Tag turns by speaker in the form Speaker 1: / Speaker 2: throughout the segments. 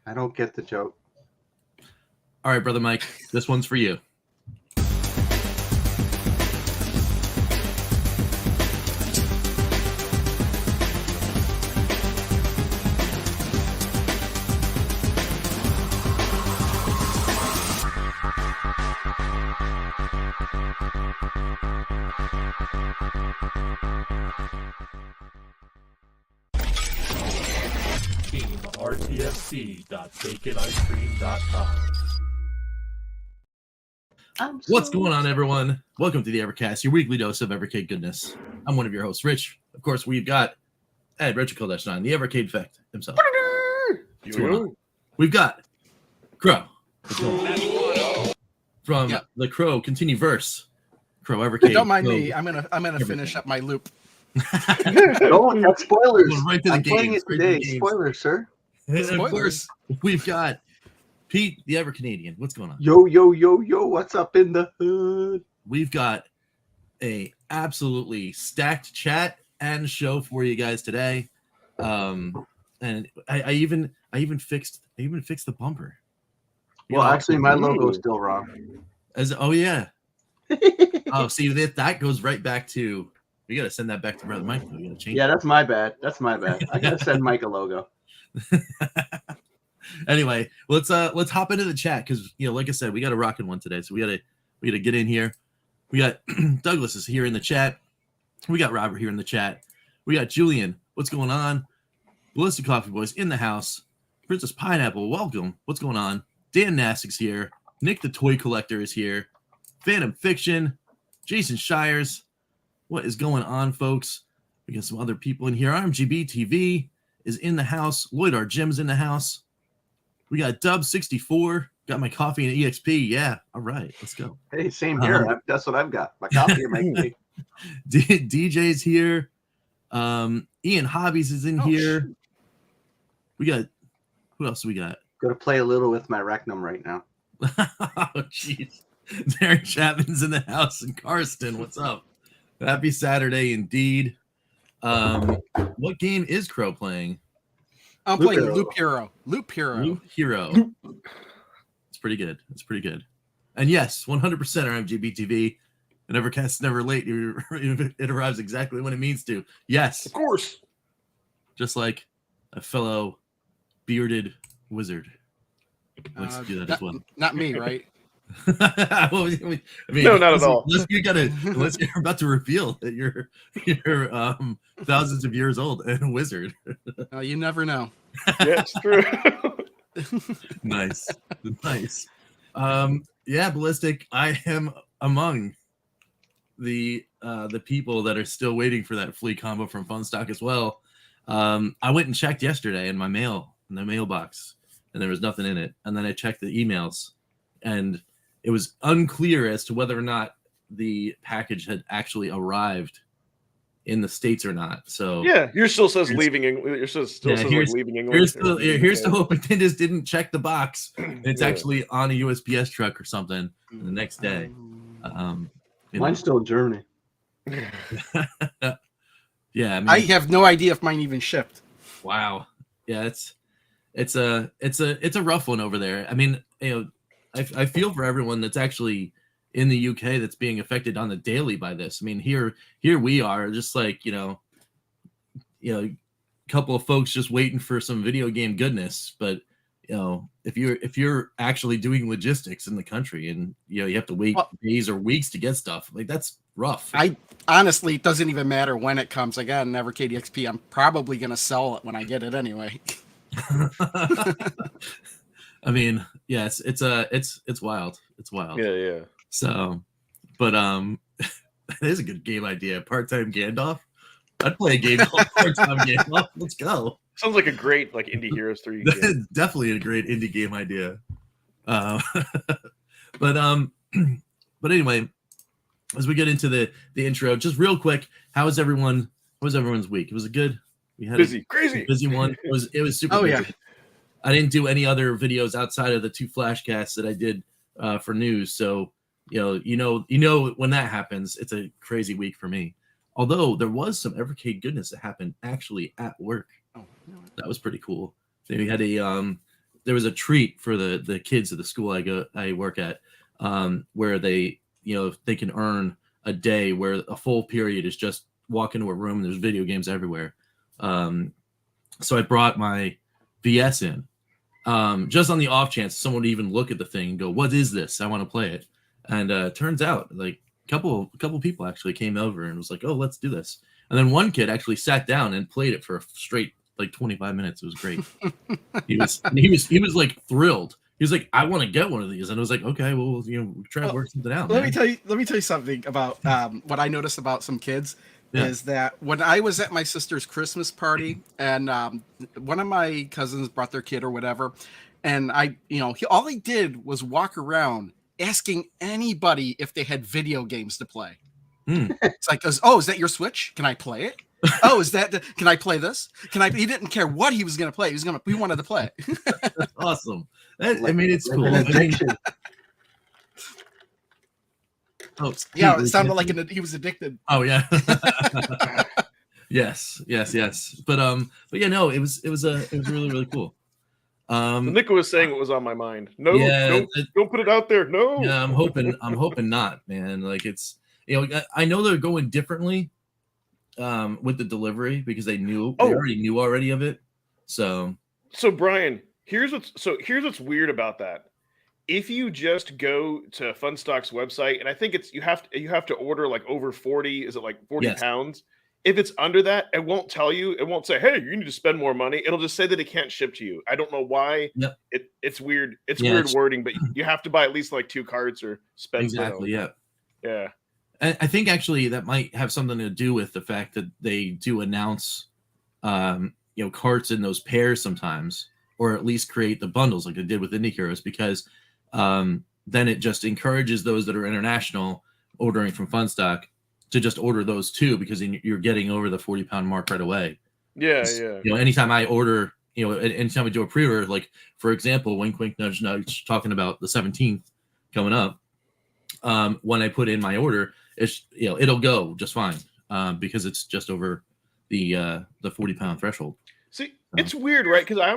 Speaker 1: I don't get the joke.
Speaker 2: All right, Brother Mike, this one's for you.
Speaker 3: RTFC.baconicecream.com.
Speaker 2: What's going on, everyone? Welcome to the Evercast, your weekly dose of Evercade goodness. I'm one of your hosts, Rich. Of course, we've got Ed, Richard KillDashNine, the Evercade Effect himself. What's going on? We've got Crow. From the Crow Continuverse. Crow Evercade.
Speaker 4: Don't mind me. I'm gonna finish up my loop.
Speaker 1: Don't, that's spoilers.
Speaker 2: Right to the
Speaker 1: I'm playing
Speaker 2: games,
Speaker 1: it today. Spoilers, sir.
Speaker 2: And of course, we've got Pete, the EverCanadian. What's going on?
Speaker 1: Yo, yo, yo, yo. What's up in the hood?
Speaker 2: We've got a absolutely stacked chat and show for you guys today. And I even fixed the bumper.
Speaker 1: Well, actually, my logo's still wrong.
Speaker 2: Oh yeah. Oh, see that goes right back to. We gotta send that back to Brother Mike. We gotta change.
Speaker 1: Yeah, that's my bad. That's my bad. I gotta send Mike a logo.
Speaker 2: Anyway, let's hop into the chat because like I said, we got a rocking one today, so we gotta get in here. We got Douglas is here in the chat. We got Robert here in the chat. We got Julian. What's going on? Ballistic Coffee Boys in the house. Princess Pineapple, welcome. What's going on? Dan Nassik's here. Nick the Toy Collector is here. Phantom Fiction. Jason Shires. What is going on, folks? We got some other people in here. RMGB TV is in the house. Lloyd R. Jim's in the house. We got Dub64. Got my coffee and EXP. Yeah. All right. Let's go.
Speaker 1: Hey, same here. That's what I've got. My coffee and my EXP.
Speaker 2: DJ's here. Ian Hobbies is in here.
Speaker 1: Shoot.
Speaker 2: We got, who else we got?
Speaker 1: Gonna play a little with my Recnum right now.
Speaker 2: Oh, jeez. Darren Chapman's in the house and Karsten. What's up? Happy Saturday indeed. What game is Crow playing?
Speaker 4: I'm playing Loop Hero. Loop Hero.
Speaker 2: It's pretty good. It's pretty good. And yes, 100% RMGB TV. And Evercast's never late. It arrives exactly when it means to. Yes.
Speaker 3: Of course.
Speaker 2: Just like a fellow bearded wizard. Let's do that as well.
Speaker 4: Not me, right?
Speaker 2: Well, I mean,
Speaker 3: no, not at all.
Speaker 2: Unless you're about to reveal that you're thousands of years old and a wizard.
Speaker 4: You never know.
Speaker 3: Yeah, it's true.
Speaker 2: Nice. Yeah, Ballistic. I am among the people that are still waiting for that flea combo from Funstock as well. I went and checked yesterday in my mailbox, and there was nothing in it. And then I checked the emails, and it was unclear as to whether or not the package had actually arrived in the States or not. So
Speaker 3: yeah, yours still says leaving England. Yours says leaving England.
Speaker 2: Here's the hope they just didn't check the box. It's actually on a USPS truck or something the next day.
Speaker 1: Mine's still in Germany.
Speaker 2: Yeah,
Speaker 4: I have no idea if mine even shipped.
Speaker 2: Wow. Yeah, it's a rough one over there. I mean, I feel for everyone that's actually in the UK that's being affected on the daily by this. I mean, here we are, just like a couple of folks just waiting for some video game goodness. But if you're actually doing logistics in the country and you have to wait days or weeks to get stuff, like that's rough.
Speaker 4: I honestly, it doesn't even matter when it comes. I got an Evercade XP. I'm probably gonna sell it when I get it anyway.
Speaker 2: I mean, yes, it's wild. It's wild.
Speaker 3: Yeah.
Speaker 2: So, but that is a good game idea. Part-time Gandalf. I'd play a game called Part-time Gandalf. Let's go.
Speaker 3: Sounds like a great Indie Heroes 3 game.
Speaker 2: Definitely a great indie game idea. But anyway, as we get into the intro, just real quick, how was everyone's week? Was it good? We had
Speaker 3: crazy
Speaker 2: busy one. It was super busy.
Speaker 4: Yeah.
Speaker 2: I didn't do any other videos outside of the 2 flashcasts that I did for news. So, you know when that happens, it's a crazy week for me. Although there was some Evercade goodness that happened actually at work. Oh, that was pretty cool. So we had there was a treat for the kids at the school I work at, where they they can earn a day where a full period is just walk into a room and there's video games everywhere. So I brought my VS in, just on the off chance someone would even look at the thing and go, "What is this? I want to play it." And turns out like a couple people actually came over and was like, "Oh, let's do this." And then one kid actually sat down and played it for a straight like 25 minutes. It was great. he was like thrilled. He was like, "I want to get one of these," and I was like, "Okay, well, try to work something out."
Speaker 4: Let me tell you something about what I noticed about some kids. Is that when I was at my sister's Christmas party and one of my cousins brought their kid or whatever, and all he did was walk around asking anybody if they had video games to play. It's like, "Oh, is that your Switch? Can I play it? Oh, can I play this? He didn't care what he was going to play. He wanted to play it."
Speaker 2: That's awesome. It's cool.
Speaker 4: Yeah, it sounded like he was addicted.
Speaker 2: Oh yeah. yes. But yeah, no, it was really, really cool.
Speaker 3: Nick was saying what was on my mind. No, don't put it out there. No.
Speaker 2: Yeah, I'm hoping not, man. Like it's I know they're going differently with the delivery because they already knew of it. So
Speaker 3: Brian, here's what's weird about that. If you just go to Funstock's website, and I think you have to order like over 40, is it like 40 pounds? If it's under that, it won't tell you. It won't say, "Hey, you need to spend more money." It'll just say that it can't ship to you. I don't know why.
Speaker 2: Yep.
Speaker 3: It's weird. It's weird wording, but you have to buy at least like 2 cards or spend.
Speaker 2: Exactly. Yeah.
Speaker 3: Yeah.
Speaker 2: I think actually that might have something to do with the fact that they do announce, carts in those pairs sometimes, or at least create the bundles like they did with Indie Heroes, because then it just encourages those that are international ordering from Funstock to just order those too, because you're getting over the 40-pound mark right away.
Speaker 3: Yeah.
Speaker 2: Anytime I order, anytime I do a pre-order, like for example, wink, wink, nudge, nudge, talking about the 17th coming up, when I put in my order, it's it'll go just fine because it's just over the 40-pound threshold.
Speaker 3: See, it's weird, right? Because I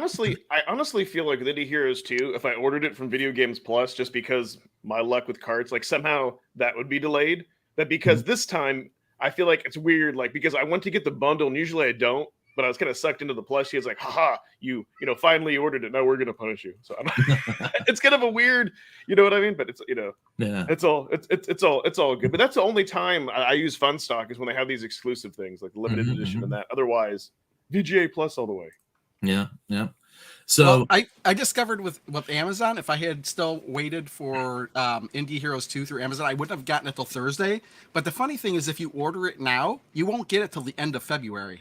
Speaker 3: honestly feel like with Indie Heroes 2, if I ordered it from Video Games Plus, just because my luck with cards, like somehow that would be delayed. But because this time I feel like it's weird, like because I went to get the bundle and usually I don't, but I was kind of sucked into the plushie. It's like, haha, you finally ordered it. Now we're gonna punish you. So it's kind of a weird, you know what I mean? But it's it's all good. But that's the only time I use Funstock is when they have these exclusive things like the limited edition and that. Otherwise, VGA Plus all the way.
Speaker 2: Yeah. So
Speaker 4: I discovered with Amazon, if I had still waited for Indie Heroes 2 through Amazon, I wouldn't have gotten it till Thursday. But the funny thing is, if you order it now, you won't get it till the end of February.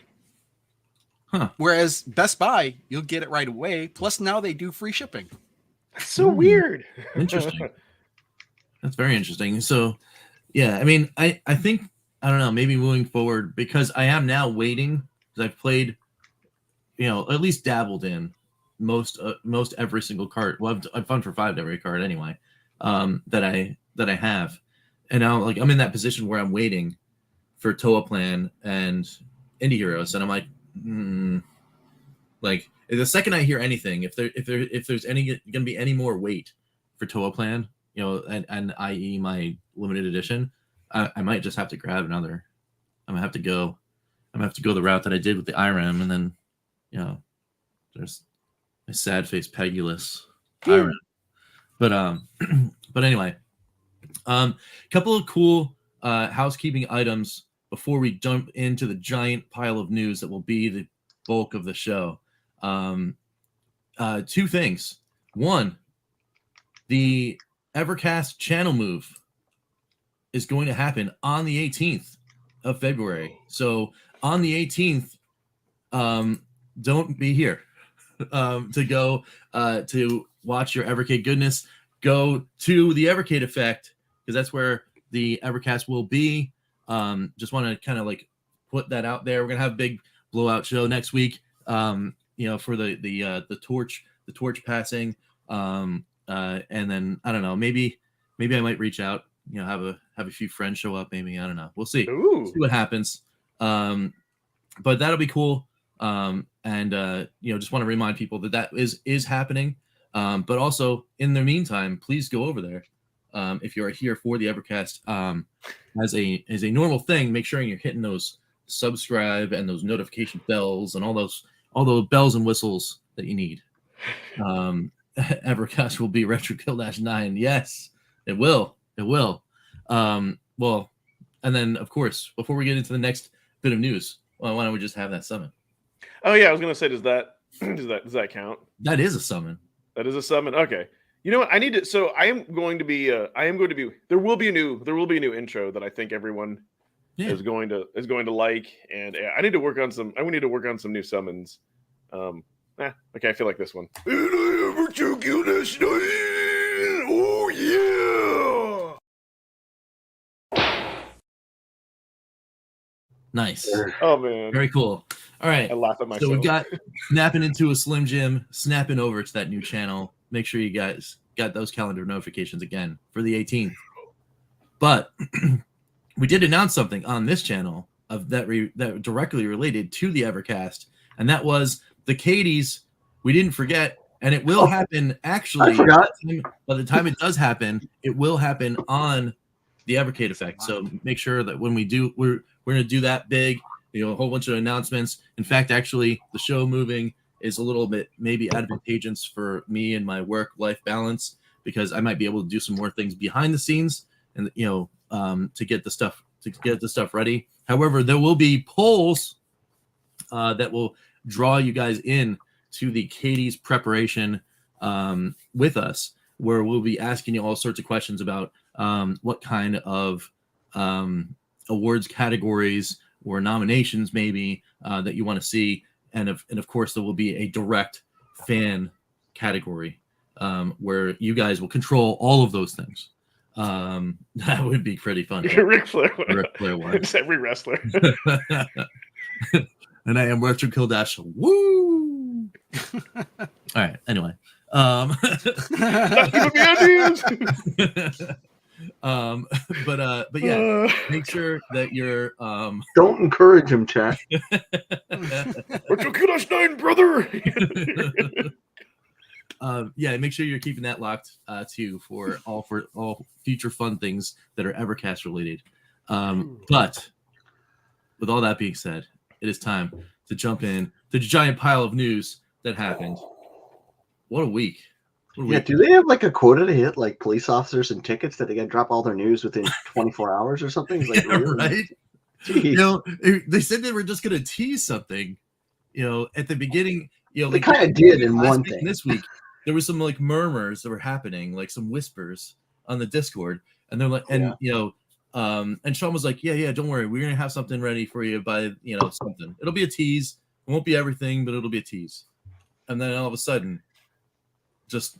Speaker 2: Huh.
Speaker 4: Whereas Best Buy, you'll get it right away. Plus, now they do free shipping.
Speaker 3: That's so weird.
Speaker 2: Interesting. That's very interesting. So, yeah, I mean, I think, I don't know, maybe moving forward, because I am now waiting, because I've played, at least dabbled in most every single card. Well, I've fun for 5 every card anyway, that I have. And now, like, I'm in that position where I'm waiting for Toa Plan and Indie Heroes, and I'm like, like the second I hear anything, if there's gonna be any more wait for Toa Plan, and i.e. my limited edition, I might just have to grab another. I'm gonna have to go the route that I did with the IRAM, and then there's a sad face Pegulous IRAM. But anyway, couple of cool housekeeping items before we jump into the giant pile of news that will be the bulk of the show. 2 things. One, the Evercast channel move is going to happen on the 18th of February. So on the 18th, don't be here to go to watch your Evercade goodness. Go to the Evercade effect, because that's where the Evercast will be. Just want to kind of like put that out there. We're gonna have a big blowout show next week. For the torch passing. And then I don't know, maybe I might reach out. Have a few friends show up. Maybe, I don't know. We'll see. See what happens. But that'll be cool. Just want to remind people that is happening. But also, in the meantime, please go over there. If you are here for the Evercast, as a normal thing, make sure you're hitting those subscribe and those notification bells and all the bells and whistles that you need. Evercast will be Retro KillDashNine. Yes, it will. It will. Well, and then of course, before we get into the next bit of news, well, why don't we just have that summon?
Speaker 3: Oh yeah, I was gonna say, does that count?
Speaker 2: That is a summon.
Speaker 3: That is a summon. Okay. You know what? I need to. So I am going to be. There will be a new intro that I think everyone is going to like, and I need to work on some. I need to work on some new summons. Okay, I feel like this one. Oh yeah!
Speaker 2: Nice.
Speaker 3: Oh man.
Speaker 2: Very cool. All right.
Speaker 3: I laugh at myself.
Speaker 2: So we've got snapping into a Slim Jim, snapping over to that new channel. Make sure you guys got those calendar notifications again for the 18th. But we did announce something on this channel that directly related to the Evercast, and that was the Cadies. We didn't forget, and it will happen. Actually,
Speaker 1: I forgot.
Speaker 2: By the time it does happen, it will happen on the Evercade effect. So make sure that when we do, we're going to do that big. A whole bunch of announcements. In fact, actually, the show moving is a little bit maybe advantageous for me and my work-life balance, because I might be able to do some more things behind the scenes and to get the stuff ready. However, there will be polls that will draw you guys in to the Katie's preparation with us, where we'll be asking you all sorts of questions about what kind of awards categories or nominations maybe that you want to see, and of course there will be a direct fan category where you guys will control all of those things. That would be pretty fun.
Speaker 3: Ric Flair.
Speaker 2: Ric Flair one.
Speaker 3: It's every wrestler.
Speaker 2: And I am Retro Killdash. Woo! All right. Anyway, but yeah, make sure that you're
Speaker 1: don't encourage him, chat.
Speaker 3: Retro KillDashNine, brother.
Speaker 2: Yeah, make sure you're keeping that locked too for all future fun things that are Evercast related. But with all that being said, it is time to jump in to the giant pile of news that happened. What a week.
Speaker 1: Yeah, do they have like a quota to hit, like police officers and tickets, that they got to drop all their news within 24 hours or something? It's like,
Speaker 2: yeah,
Speaker 1: really?
Speaker 2: right?
Speaker 1: Jeez.
Speaker 2: They said they were just going to tease something, at the beginning.
Speaker 1: They kind of did in one thing.
Speaker 2: This week, there was some like murmurs that were happening, like some whispers on the Discord, and they're like, and Sean was like, yeah, don't worry, we're gonna have something ready for you by something. It'll be a tease. It won't be everything, but it'll be a tease. And then all of a sudden, just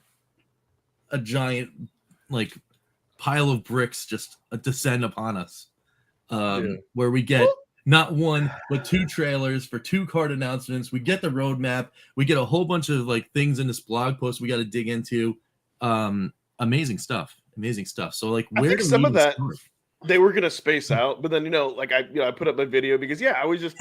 Speaker 2: a giant like pile of bricks just descend upon us, where we get not one but two trailers for 2 card announcements. We get the roadmap. We get a whole bunch of like things in this blog post we got to dig into. Amazing stuff. So like, where
Speaker 3: I think
Speaker 2: do
Speaker 3: some
Speaker 2: we
Speaker 3: of that
Speaker 2: start?
Speaker 3: They were gonna space out, but then I put up my video because I was just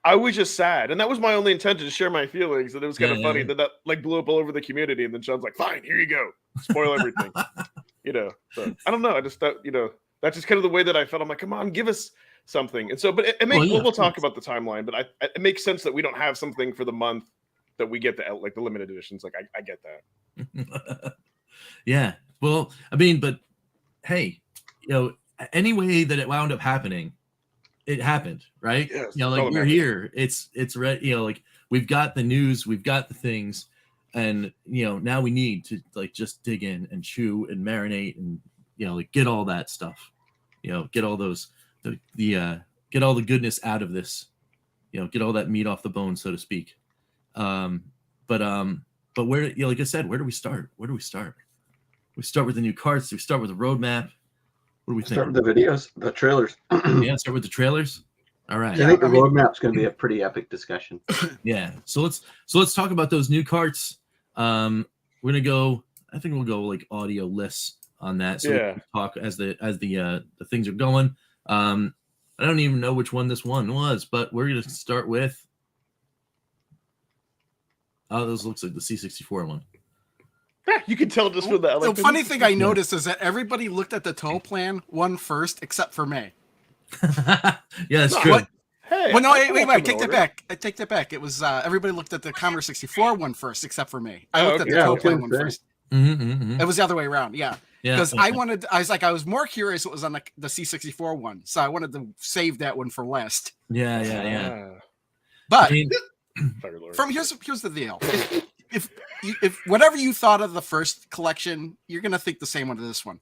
Speaker 3: I was just sad, and that was my only intention, to share my feelings. And it was kind of funny that like blew up all over the community, and then Sean's like, "Fine, here you go, spoil everything." So I don't know. I just thought that's just kind of the way that I felt. I'm like, come on, give us something. And so, but it makes we'll talk about the timeline, but it makes sense that we don't have something for the month that we get the limited editions. Like I get that.
Speaker 2: Yeah. Well, I mean, but hey, any way that it wound up happening, it happened, right?
Speaker 3: Yes,
Speaker 2: we're here. It's ready. Like we've got the news, we've got the things, and now we need to like just dig in and chew and marinate and like get all that stuff. Get all those get all the goodness out of this. Get all that meat off the bone, so to speak. But where like I said, where do we start? We start with the new carts. We start with the roadmap. What do we think?
Speaker 1: Start with the videos, the trailers.
Speaker 2: Yeah, start with the trailers. All right.
Speaker 1: I think the roadmap's going to be a pretty epic discussion.
Speaker 2: Yeah. So let's talk about those new carts. We're gonna go. I think we'll go like audio lists on that. So we can talk as the things are going. I don't even know which one this one was, but we're gonna start with. Oh, this looks like the C64 one.
Speaker 3: You can tell just from that.
Speaker 4: The
Speaker 3: Like,
Speaker 4: funny thing I noticed is that everybody looked at the tow plan one first, except for me.
Speaker 2: Yeah, that's
Speaker 3: No,
Speaker 2: true.
Speaker 4: What?
Speaker 3: Hey,
Speaker 4: Well, no,
Speaker 3: I
Speaker 4: wait, take that back. I take that back. It was everybody looked at the Commodore 64 one first, except for me. I looked at the
Speaker 1: Yeah, I
Speaker 4: tow
Speaker 1: was
Speaker 4: plan
Speaker 1: gonna
Speaker 4: one
Speaker 1: say.
Speaker 4: first.
Speaker 2: Mm-hmm.
Speaker 4: It was the other way around, yeah.
Speaker 2: Yeah,
Speaker 4: Because
Speaker 2: yeah.
Speaker 4: I was more curious what was on the C64 one, so I wanted to save that one for last.
Speaker 2: Yeah.
Speaker 4: But
Speaker 2: I mean,
Speaker 4: here's the deal: if whatever you thought of the first collection, you're gonna think the same one of this one.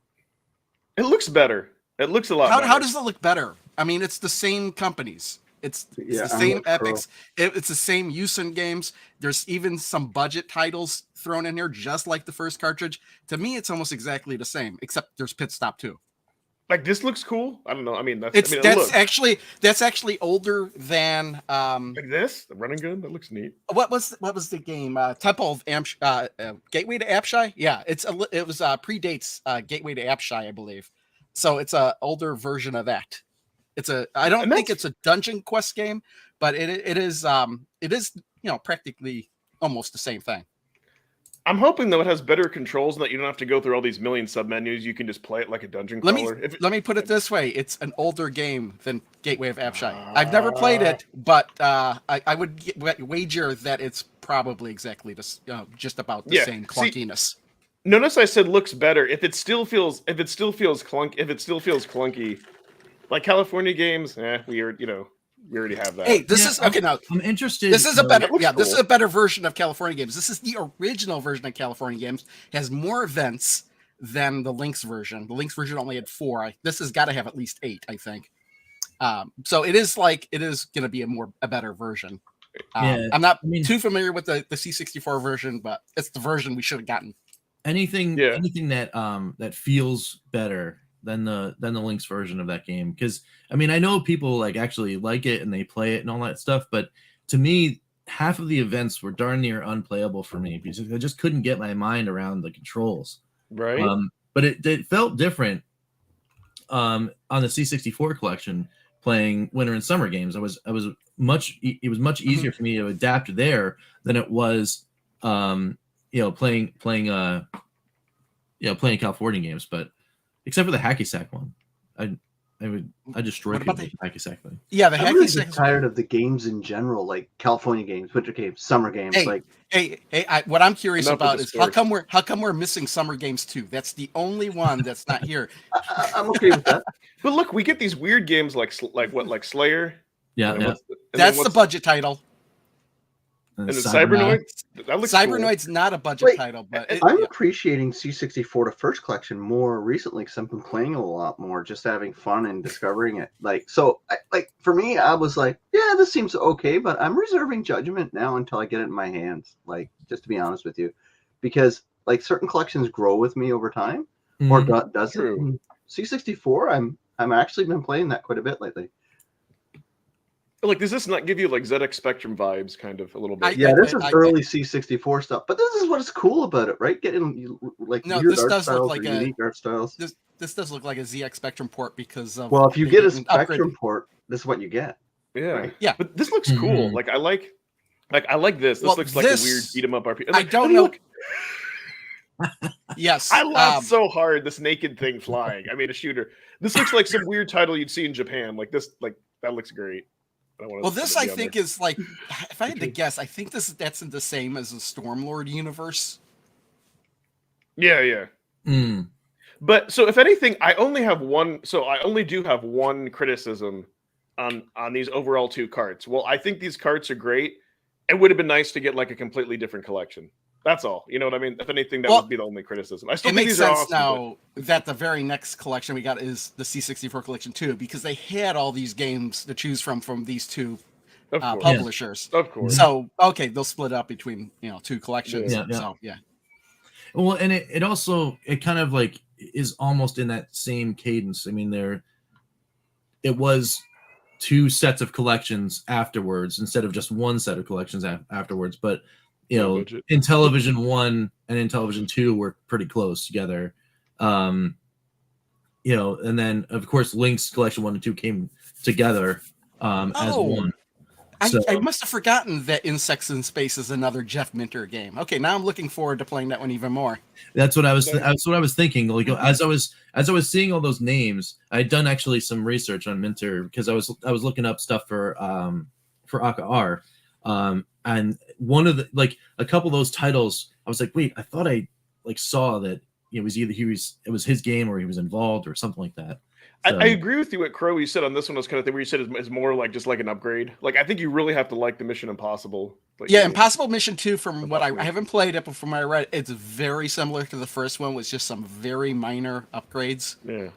Speaker 3: It looks better. It looks a lot better.
Speaker 4: How does it look better? I mean, it's the same companies. It's the same epics. It's the same Usen games. There's even some budget titles thrown in here, just like the first cartridge. To me, it's almost exactly the same, except there's Pit Stop too.
Speaker 3: Like, this looks cool. I don't know. I mean, that's
Speaker 4: actually older than
Speaker 3: like this. The running gun. That looks neat.
Speaker 4: what was the game? Temple of Gateway to Apshai. Yeah, it predates Gateway to Apshai, I believe. So it's a older version of that. I don't think it's a dungeon quest game, but it is practically almost the same thing.
Speaker 3: I'm hoping though it has better controls and that you don't have to go through all these million submenus. You can just play it like a dungeon crawler.
Speaker 4: Let me put it this way: it's an older game than Gateway of Apshai. I've never played it, but I would wager that it's probably exactly just about the same clunkiness.
Speaker 3: Notice I said looks better. If it still feels clunky, like California games, we already have that.
Speaker 4: Hey, this is okay. Now
Speaker 2: I'm interested.
Speaker 4: This is a better,
Speaker 3: cool.
Speaker 4: This is a better version of California games. This is the original version of California games. Has more events than the Lynx version. The Lynx version only had 4. This has got to have at least 8, I think. So it is going to be a better version. I'm not too familiar with the C64 version, but it's the version we should have gotten.
Speaker 2: Anything that feels better than the Lynx version of that game, because I mean, I know people like actually like it and they play it and all that stuff, but to me, half of the events were darn near unplayable for me because I just couldn't get my mind around the controls.
Speaker 3: Right.
Speaker 2: But it felt different on the C64 collection playing winter and summer games. It was much easier for me to adapt there than it was playing California games, but except for the hacky sack one, I destroy people with the hacky sack thing.
Speaker 4: Yeah, the
Speaker 1: I'm
Speaker 4: hacky
Speaker 1: really
Speaker 4: sack.
Speaker 1: just tired of the games in general, like California games, winter games, summer games.
Speaker 4: What I'm curious about is how come we're missing summer games too? That's the only one that's not here.
Speaker 1: I'm okay with that.
Speaker 3: But look, we get these weird games like Slayer.
Speaker 2: Yeah.
Speaker 4: That's the budget title.
Speaker 3: And the Cybernoids? That looks
Speaker 4: Cybernoid's
Speaker 3: cool.
Speaker 4: not a budget title, but
Speaker 1: I'm appreciating C64 the first collection more recently because I've been playing a lot more, just having fun and discovering it. For me, I was like, yeah, this seems okay, but I'm reserving judgment now until I get it in my hands. Just to be honest with you, because certain collections grow with me over time, or does it? C64, I'm actually been playing that quite a bit lately.
Speaker 3: Does this not give you ZX Spectrum vibes, kind of a little bit?
Speaker 1: This is early C64 stuff, but this is what is cool about it, right? Getting weird art styles or unique art styles.
Speaker 4: This does look like a ZX Spectrum port because of.
Speaker 1: Well, if you get a Spectrum port, this is what you get.
Speaker 3: Yeah,
Speaker 1: right?
Speaker 3: Yeah. But this looks cool. I like this. This looks like a weird beat 'em up RPG.
Speaker 4: I don't know. Yes,
Speaker 3: I laughed so hard. This naked thing flying. I made a shooter. This looks like some weird title you'd see in Japan. That looks great.
Speaker 4: Well, this I think is if I had to guess, I think that's the same as the Stormlord universe.
Speaker 3: Yeah. But so if anything, I only do have one criticism on these overall 2 carts. Well, I think these carts are great. It would have been nice to get a completely different collection. That's all. You know what I mean? If anything, that would be the only criticism. I still think these are awesome,
Speaker 4: now that the very next collection we got is the C64 collection too, because they had all these games to choose from these 2 publishers.
Speaker 3: Of course.
Speaker 4: So they'll split up between 2 collections.
Speaker 2: Yeah.
Speaker 4: So yeah.
Speaker 2: Well, and it also kind of is almost in that same cadence. I mean, it was 2 sets of collections afterwards instead of just 1 set of collections afterwards, but in Television 1 and in Television 2 were pretty close together. And then of course Lynx Collection 1 and 2 came together as one.
Speaker 4: I must have forgotten that Insects in Space is another Jeff Minter game. Okay, now I'm looking forward to playing that one even more.
Speaker 2: That's what I was. That's what I was thinking. Like as I was seeing all those names, I had done actually some research on Minter because I was looking up stuff for AKR, and one of the a couple of those titles, I was like, wait, I thought I saw that it was either it was his game or he was involved or something like that. So,
Speaker 3: I agree with you what Crow you said on this one was kind of thing where you said it's more like just like an upgrade. Like I think you really have to like the Mission Impossible.
Speaker 4: Impossible Mission 2 from what I haven't played it, but from what I read, it's very similar to the first one with just some very minor upgrades.
Speaker 3: Yeah.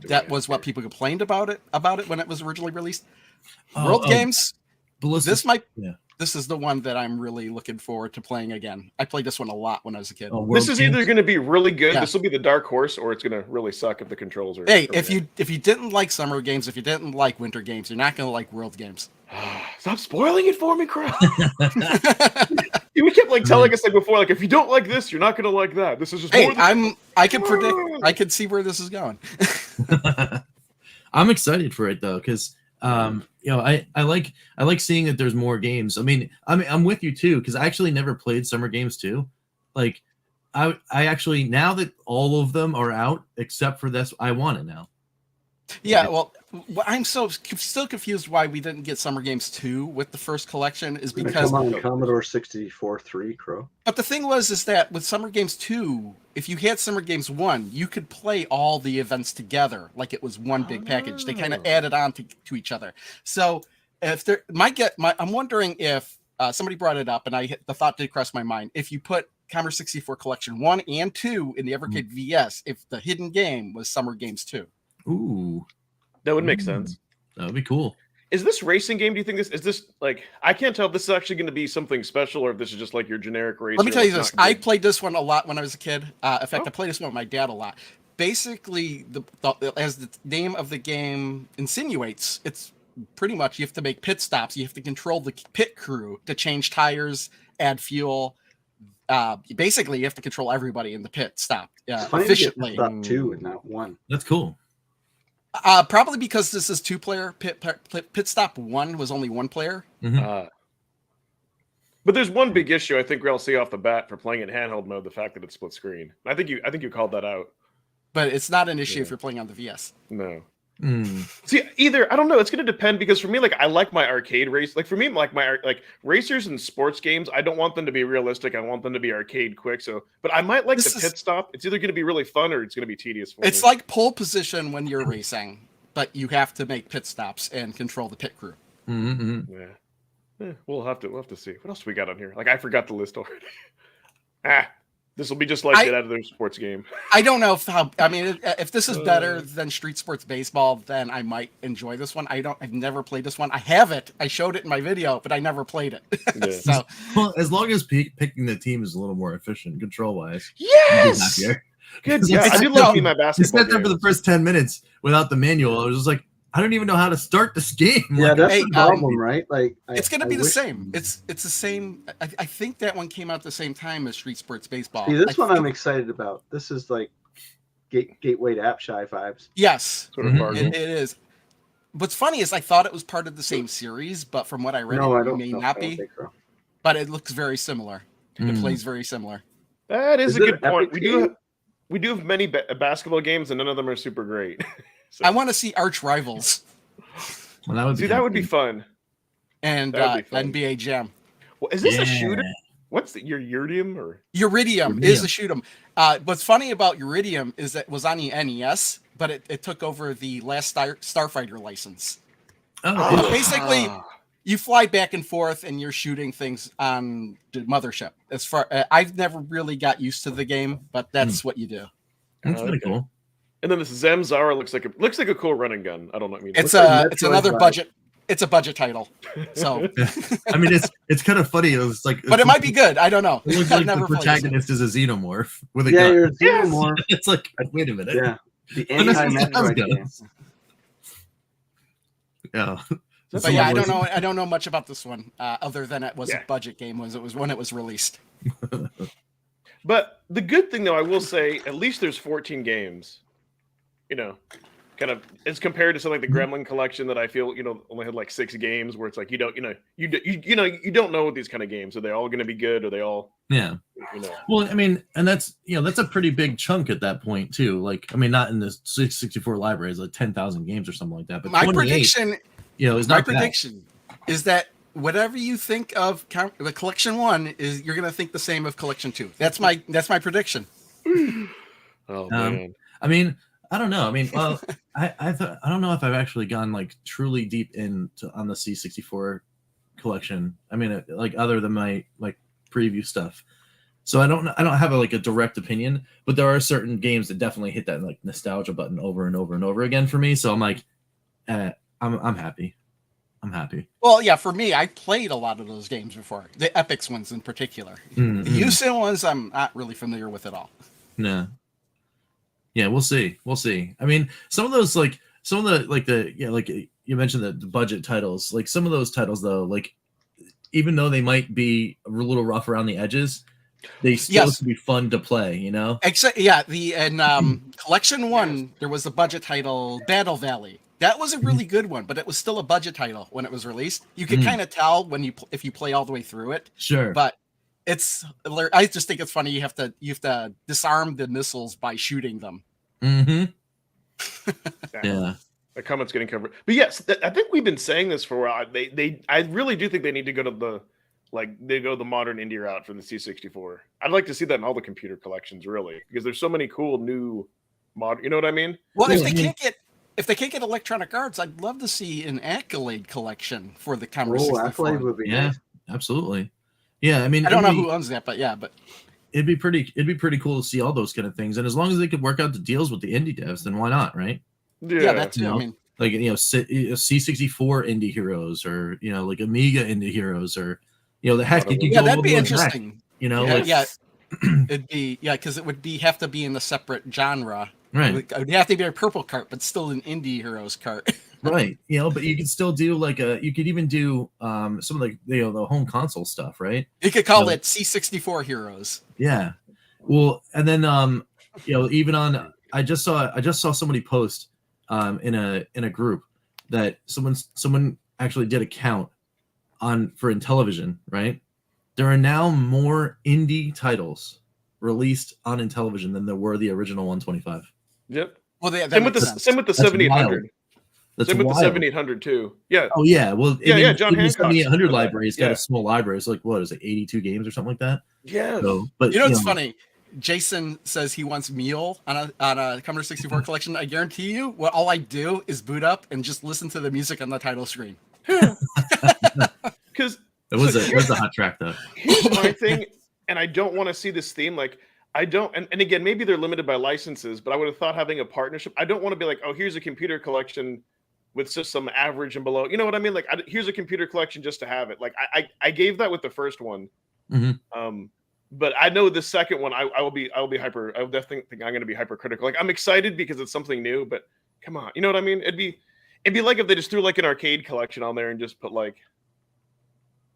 Speaker 4: That was what people complained about it when it was originally released. World Games. This is the one that I'm really looking forward to playing again. I played this one a lot when I was a kid.
Speaker 3: This is either going to be really good. Yeah. This will be the dark horse, or it's going to really suck if the controls are.
Speaker 4: Hey, if you didn't like summer games, if you didn't like winter games, you're not going to like World Games.
Speaker 3: Stop spoiling it for me, Crow. You kept telling us before, if you don't like this, you're not going to like that. This is just.
Speaker 4: Hey, I can predict. I can see where this is going.
Speaker 2: I'm excited for it though, because. I like seeing that there's more games. I mean, I'm with you too, because I actually never played Summer Games 2. I actually, now that all of them are out except for this, I want it now.
Speaker 4: Yeah, well, I'm still confused why we didn't get Summer Games 2 with the first collection is because
Speaker 1: come on Commodore 64/3, Crow.
Speaker 4: But the thing is that with Summer Games 2, if you had Summer Games 1, you could play all the events together like it was one big package. They kind of added on to each other. So if there I'm wondering if somebody brought it up, and the thought did cross my mind. If you put Commodore 64 Collection 1 and 2 in the Evercade VS, if the hidden game was Summer Games 2.
Speaker 2: Ooh,
Speaker 3: that would make sense.
Speaker 2: That would be cool.
Speaker 3: Is this racing game? Do you think is this I can't tell if this is actually going to be something special or if this is just your generic racer?
Speaker 4: Let me tell you this. I played this one a lot when I was a kid. In fact, I played this one with my dad a lot. Basically, as the name of the game insinuates, it's pretty much you have to make pit stops. You have to control the pit crew to change tires, add fuel. Basically, you have to control everybody in the pit stop efficiently.
Speaker 1: Stop 2 and not 1.
Speaker 2: That's cool.
Speaker 4: Probably because this is 2-player. Pit stop 1 was only 1 player.
Speaker 2: Mm-hmm.
Speaker 3: But there's one big issue I think we'll see off the bat for playing in handheld mode: the fact that it's split screen. I think you called that out.
Speaker 4: But it's not an issue if you're playing on the VS.
Speaker 3: No. See, either I don't know. It's going to depend because for me, I like my arcade race. For me, my racers and sports games, I don't want them to be realistic. I want them to be arcade quick. So, but I might like the pit stop. It's either going to be really fun or it's going to be tedious for me.
Speaker 4: It's like pole position when you're racing, but you have to make pit stops and control the pit crew.
Speaker 2: Mm-hmm.
Speaker 3: Yeah. We'll have to see what else we got on here. I forgot the list already. This will be just that out of their sports game.
Speaker 4: I don't know if this is better than Street Sports Baseball, then I might enjoy this one. I've never played this one. I have it. I showed it in my video, but I never played it.
Speaker 3: Yeah.
Speaker 4: So,
Speaker 2: well, as long as picking the team is a little more efficient control wise.
Speaker 3: Yes. Good. Yeah, I did love my basketball.
Speaker 2: You sat there for the first 10 minutes without the manual. I was just like, I don't even know how to start this game.
Speaker 1: Yeah, that's the problem, right?
Speaker 4: It's going to be the same. It's the same. I think that one came out at the same time as Street Sports Baseball.
Speaker 1: See, this one I'm excited about. This is gateway to app shy vibes.
Speaker 4: Yes,
Speaker 3: sort of
Speaker 4: it is. What's funny is I thought it was part of the same series, but from what I read, it may not be. So. But it looks very similar. It plays very similar.
Speaker 3: That is a good point. We do have many basketball games, and none of them are super great.
Speaker 4: So. I want to see arch rivals.
Speaker 2: Well,
Speaker 3: that would be fun.
Speaker 4: And NBA Jam.
Speaker 3: Well, is this a shooter? What's the Uridium or
Speaker 4: Uridium is a shoot 'em. What's funny about Uridium is that it was on the NES, but it took over the last Starfighter license.
Speaker 2: Oh,
Speaker 4: basically, you fly back and forth and you're shooting things on the mothership. As far I've never really got used to the game, but that's what you do.
Speaker 2: That's pretty cool.
Speaker 3: And then this Zemzara looks like a cool running gun. I don't know.
Speaker 4: It's another budget. It's a budget title. So
Speaker 2: I mean, it's kind of funny. It's
Speaker 4: but it might be good. I don't know.
Speaker 2: It looks like the protagonist is a xenomorph with a
Speaker 1: gun.
Speaker 2: You're a
Speaker 1: xenomorph.
Speaker 2: It's like, wait a minute.
Speaker 1: Yeah, the anti-Metroid game.
Speaker 2: Yeah.
Speaker 4: But yeah, I don't know much about this one other than it was a budget game when it was released. But
Speaker 3: the good thing, though, I will say, at least there's 14 games. Because kind of as compared to something like the Gremlin collection that I feel only had like 6 games where it's like you don't know with these kind of games, are they all going to be good? Are they all
Speaker 2: Well, I mean, and that's that's a pretty big chunk at that point too. Like, I mean, not in the 64 library, it's like 10,000 games or something like that. But
Speaker 4: my prediction,
Speaker 2: is
Speaker 4: my prediction is that whatever you think of the collection 1 is you're going to think the same of collection 2. That's my prediction.
Speaker 3: Oh man.
Speaker 2: I mean, I don't know. I mean, well, I don't know if I've actually gone like truly deep on the C64 collection. I mean, like other than my like preview stuff. So I don't have a direct opinion, but there are certain games that definitely hit that like nostalgia button over and over and over again for me. So I'm like, I'm happy. I'm happy.
Speaker 4: Well, yeah, for me, I played a lot of those games before. The Epix ones in particular.
Speaker 2: Mm-hmm.
Speaker 4: The USIN ones, I'm not really familiar with at all.
Speaker 2: No. Yeah, we'll see. We'll see. I mean, some of those like you mentioned the budget titles, like some of those titles though, like even though they might be a little rough around the edges, they still can be fun to play,
Speaker 4: Except collection 1, there was a budget title, Battle Valley. That was a really good one, but it was still a budget title when it was released. You could kind of tell if you play all the way through it.
Speaker 2: Sure.
Speaker 4: But I just think it's funny. You have to disarm the missiles by shooting them.
Speaker 2: Mm-hmm. Yeah.
Speaker 3: The comment's getting covered. But yes, I think we've been saying this for a while. I really do think they need to go to the modern indie route for the C64. I'd like to see that in all the computer collections, really, because there's so many cool new modern. You know what I mean?
Speaker 4: Well, if they can't get Electronic Arts, I'd love to see an Accolade collection for the Commodore 64.
Speaker 1: Accolade would be nice.
Speaker 2: Absolutely. Yeah, I mean,
Speaker 4: I don't know who owns that, but
Speaker 2: it'd be pretty cool to see all those kind of things. And as long as they could work out the deals with the indie devs, then why not, right?
Speaker 4: Yeah, that's it. I mean,
Speaker 2: like C64 indie heroes, or like Amiga indie heroes, or the heck, you could go
Speaker 4: that'd be interesting.
Speaker 2: It'd
Speaker 4: be because it would have to be in the separate genre.
Speaker 2: Right.
Speaker 4: It would have to be a purple cart, but still an indie heroes cart.
Speaker 2: Right. But you could still do you could even do some of the home console stuff, right?
Speaker 4: You could call it C64 Heroes.
Speaker 2: Yeah. Well, and then even on I just saw somebody post in a group that someone actually did a count for Intellivision, right? There are now more indie titles released on Intellivision than there were the original 125.
Speaker 3: Yep.
Speaker 4: Well,
Speaker 3: same with the 7800. Same with the 7800 too. Yeah.
Speaker 2: Oh yeah. Well,
Speaker 3: John Hancock.
Speaker 2: The 7800 library has got a small library. It's like what is it, 82 games or something like that?
Speaker 3: Yeah.
Speaker 2: So, but
Speaker 4: it's funny. Jason says he wants Mule on a Commodore 64 collection. I guarantee you, all I do is boot up and just listen to the music on the title screen.
Speaker 3: Because
Speaker 2: it was a hot track though.
Speaker 3: Here's my thing, and I don't want to see this theme like. I don't, and again, maybe they're limited by licenses, but I would have thought having a partnership. I don't want to be like, oh, here's a computer collection with just some average and below. You know what I mean? Like, here's a computer collection just to have it. Like, I gave that with the first one, but I know the second one, I will definitely think I'm going to be hypercritical. Like, I'm excited because it's something new, but come on, you know what I mean? It'd be like if they just threw like an arcade collection on there and just put like,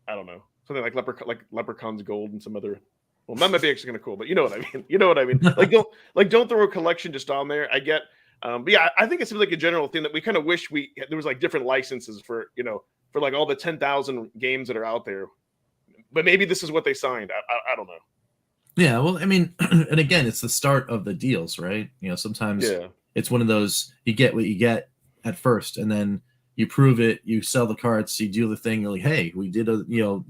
Speaker 3: I don't know, something like Leprechaun's Gold and some other. Well, that might be actually kind of cool, but you know what I mean. Don't throw a collection just on there. I get, but yeah, I think it seems like a general thing that we kind of wish there was like different licenses for like all the 10,000 games that are out there. But maybe this is what they signed. I don't know.
Speaker 2: Yeah, well, I mean, and again, it's the start of the deals, right? Sometimes it's one of those you get what you get at first, and then you prove it, you sell the cards, you do the thing. You're like, hey, we did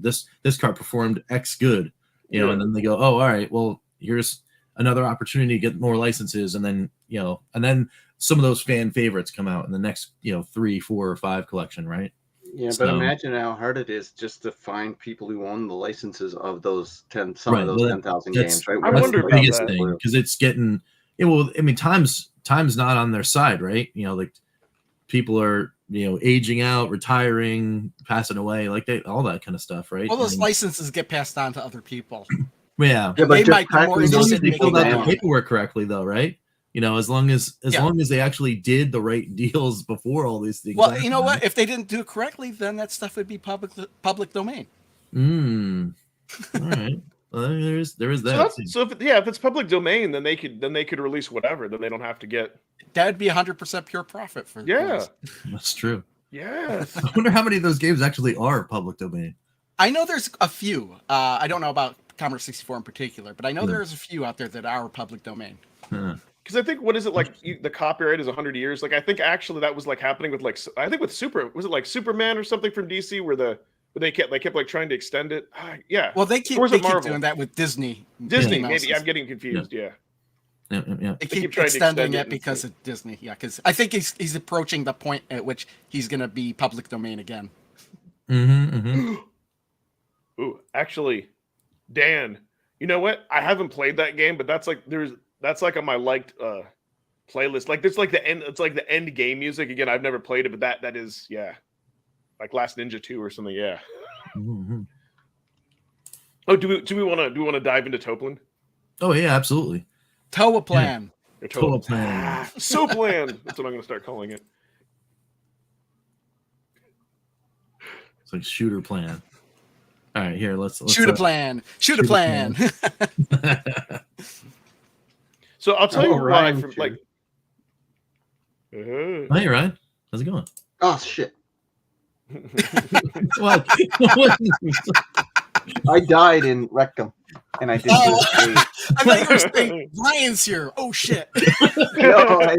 Speaker 2: this card performed X good. And then they go, oh, all right, well, here's another opportunity to get more licenses. And then, and then some of those fan favorites come out in the next, 3, 4, or 5 collection, right?
Speaker 1: Yeah, but imagine how hard it is just to find people who own the licenses of those 10,000 games, right?
Speaker 3: I wonder
Speaker 2: the biggest thing, because it's getting, time's not on their side, right? Like people are, aging out, retiring, passing away, like all that kind of stuff, right?
Speaker 4: All those licenses get passed on to other people.
Speaker 2: Yeah,
Speaker 1: but
Speaker 4: they might be more
Speaker 2: as long as
Speaker 4: interested
Speaker 2: they
Speaker 4: in
Speaker 2: filled out
Speaker 4: making
Speaker 2: the paperwork correctly, though, right? As long as they actually did the right deals before all these things.
Speaker 4: Well, happened. You know what? If they didn't do it correctly, then that stuff would be public domain.
Speaker 2: All right. there is
Speaker 3: So,
Speaker 2: that.
Speaker 3: if it's public domain, then they could release whatever. Then they don't have to get.
Speaker 4: That'd be 100% pure profit for.
Speaker 2: That's true.
Speaker 3: Yes.
Speaker 2: I wonder how many of those games actually are public domain.
Speaker 4: I know there's a few. I don't know about Commodore 64 in particular, but I know there's a few out there that are public domain.
Speaker 3: Because I think what is it like? The copyright is 100 years. Like I think actually that was like happening with like with Superman or something from DC where they kept like trying to extend it. Yeah.
Speaker 4: Well, they keep doing that with Disney.
Speaker 3: Disney, maybe I'm getting confused. Yeah.
Speaker 2: Yeah.
Speaker 4: They keep extending it because of Disney. Yeah, because I think he's approaching the point at which he's going to be public domain again.
Speaker 3: Ooh, actually, Dan, you know what? I haven't played that game, but that's like on my liked playlist. Like there's like the end. It's like the end game music. Again, I've never played it, but that is like Last Ninja 2 or something. Yeah. Oh, do we want to dive into Toaplan?
Speaker 2: Oh yeah, absolutely.
Speaker 4: Toaplan.
Speaker 2: Toaplan.
Speaker 3: Soapland. That's what I'm going to start calling it.
Speaker 2: It's like shooter plan. All right, here let's
Speaker 4: shoot a plan. Shoot a plan.
Speaker 3: So I'll tell you why. From like,
Speaker 2: hey Ryan, how's it going?
Speaker 1: Oh shit!
Speaker 2: What?
Speaker 1: I died in Rectum, and I didn't.
Speaker 4: I thought you were saying Ryan's here. Oh shit!
Speaker 1: No, I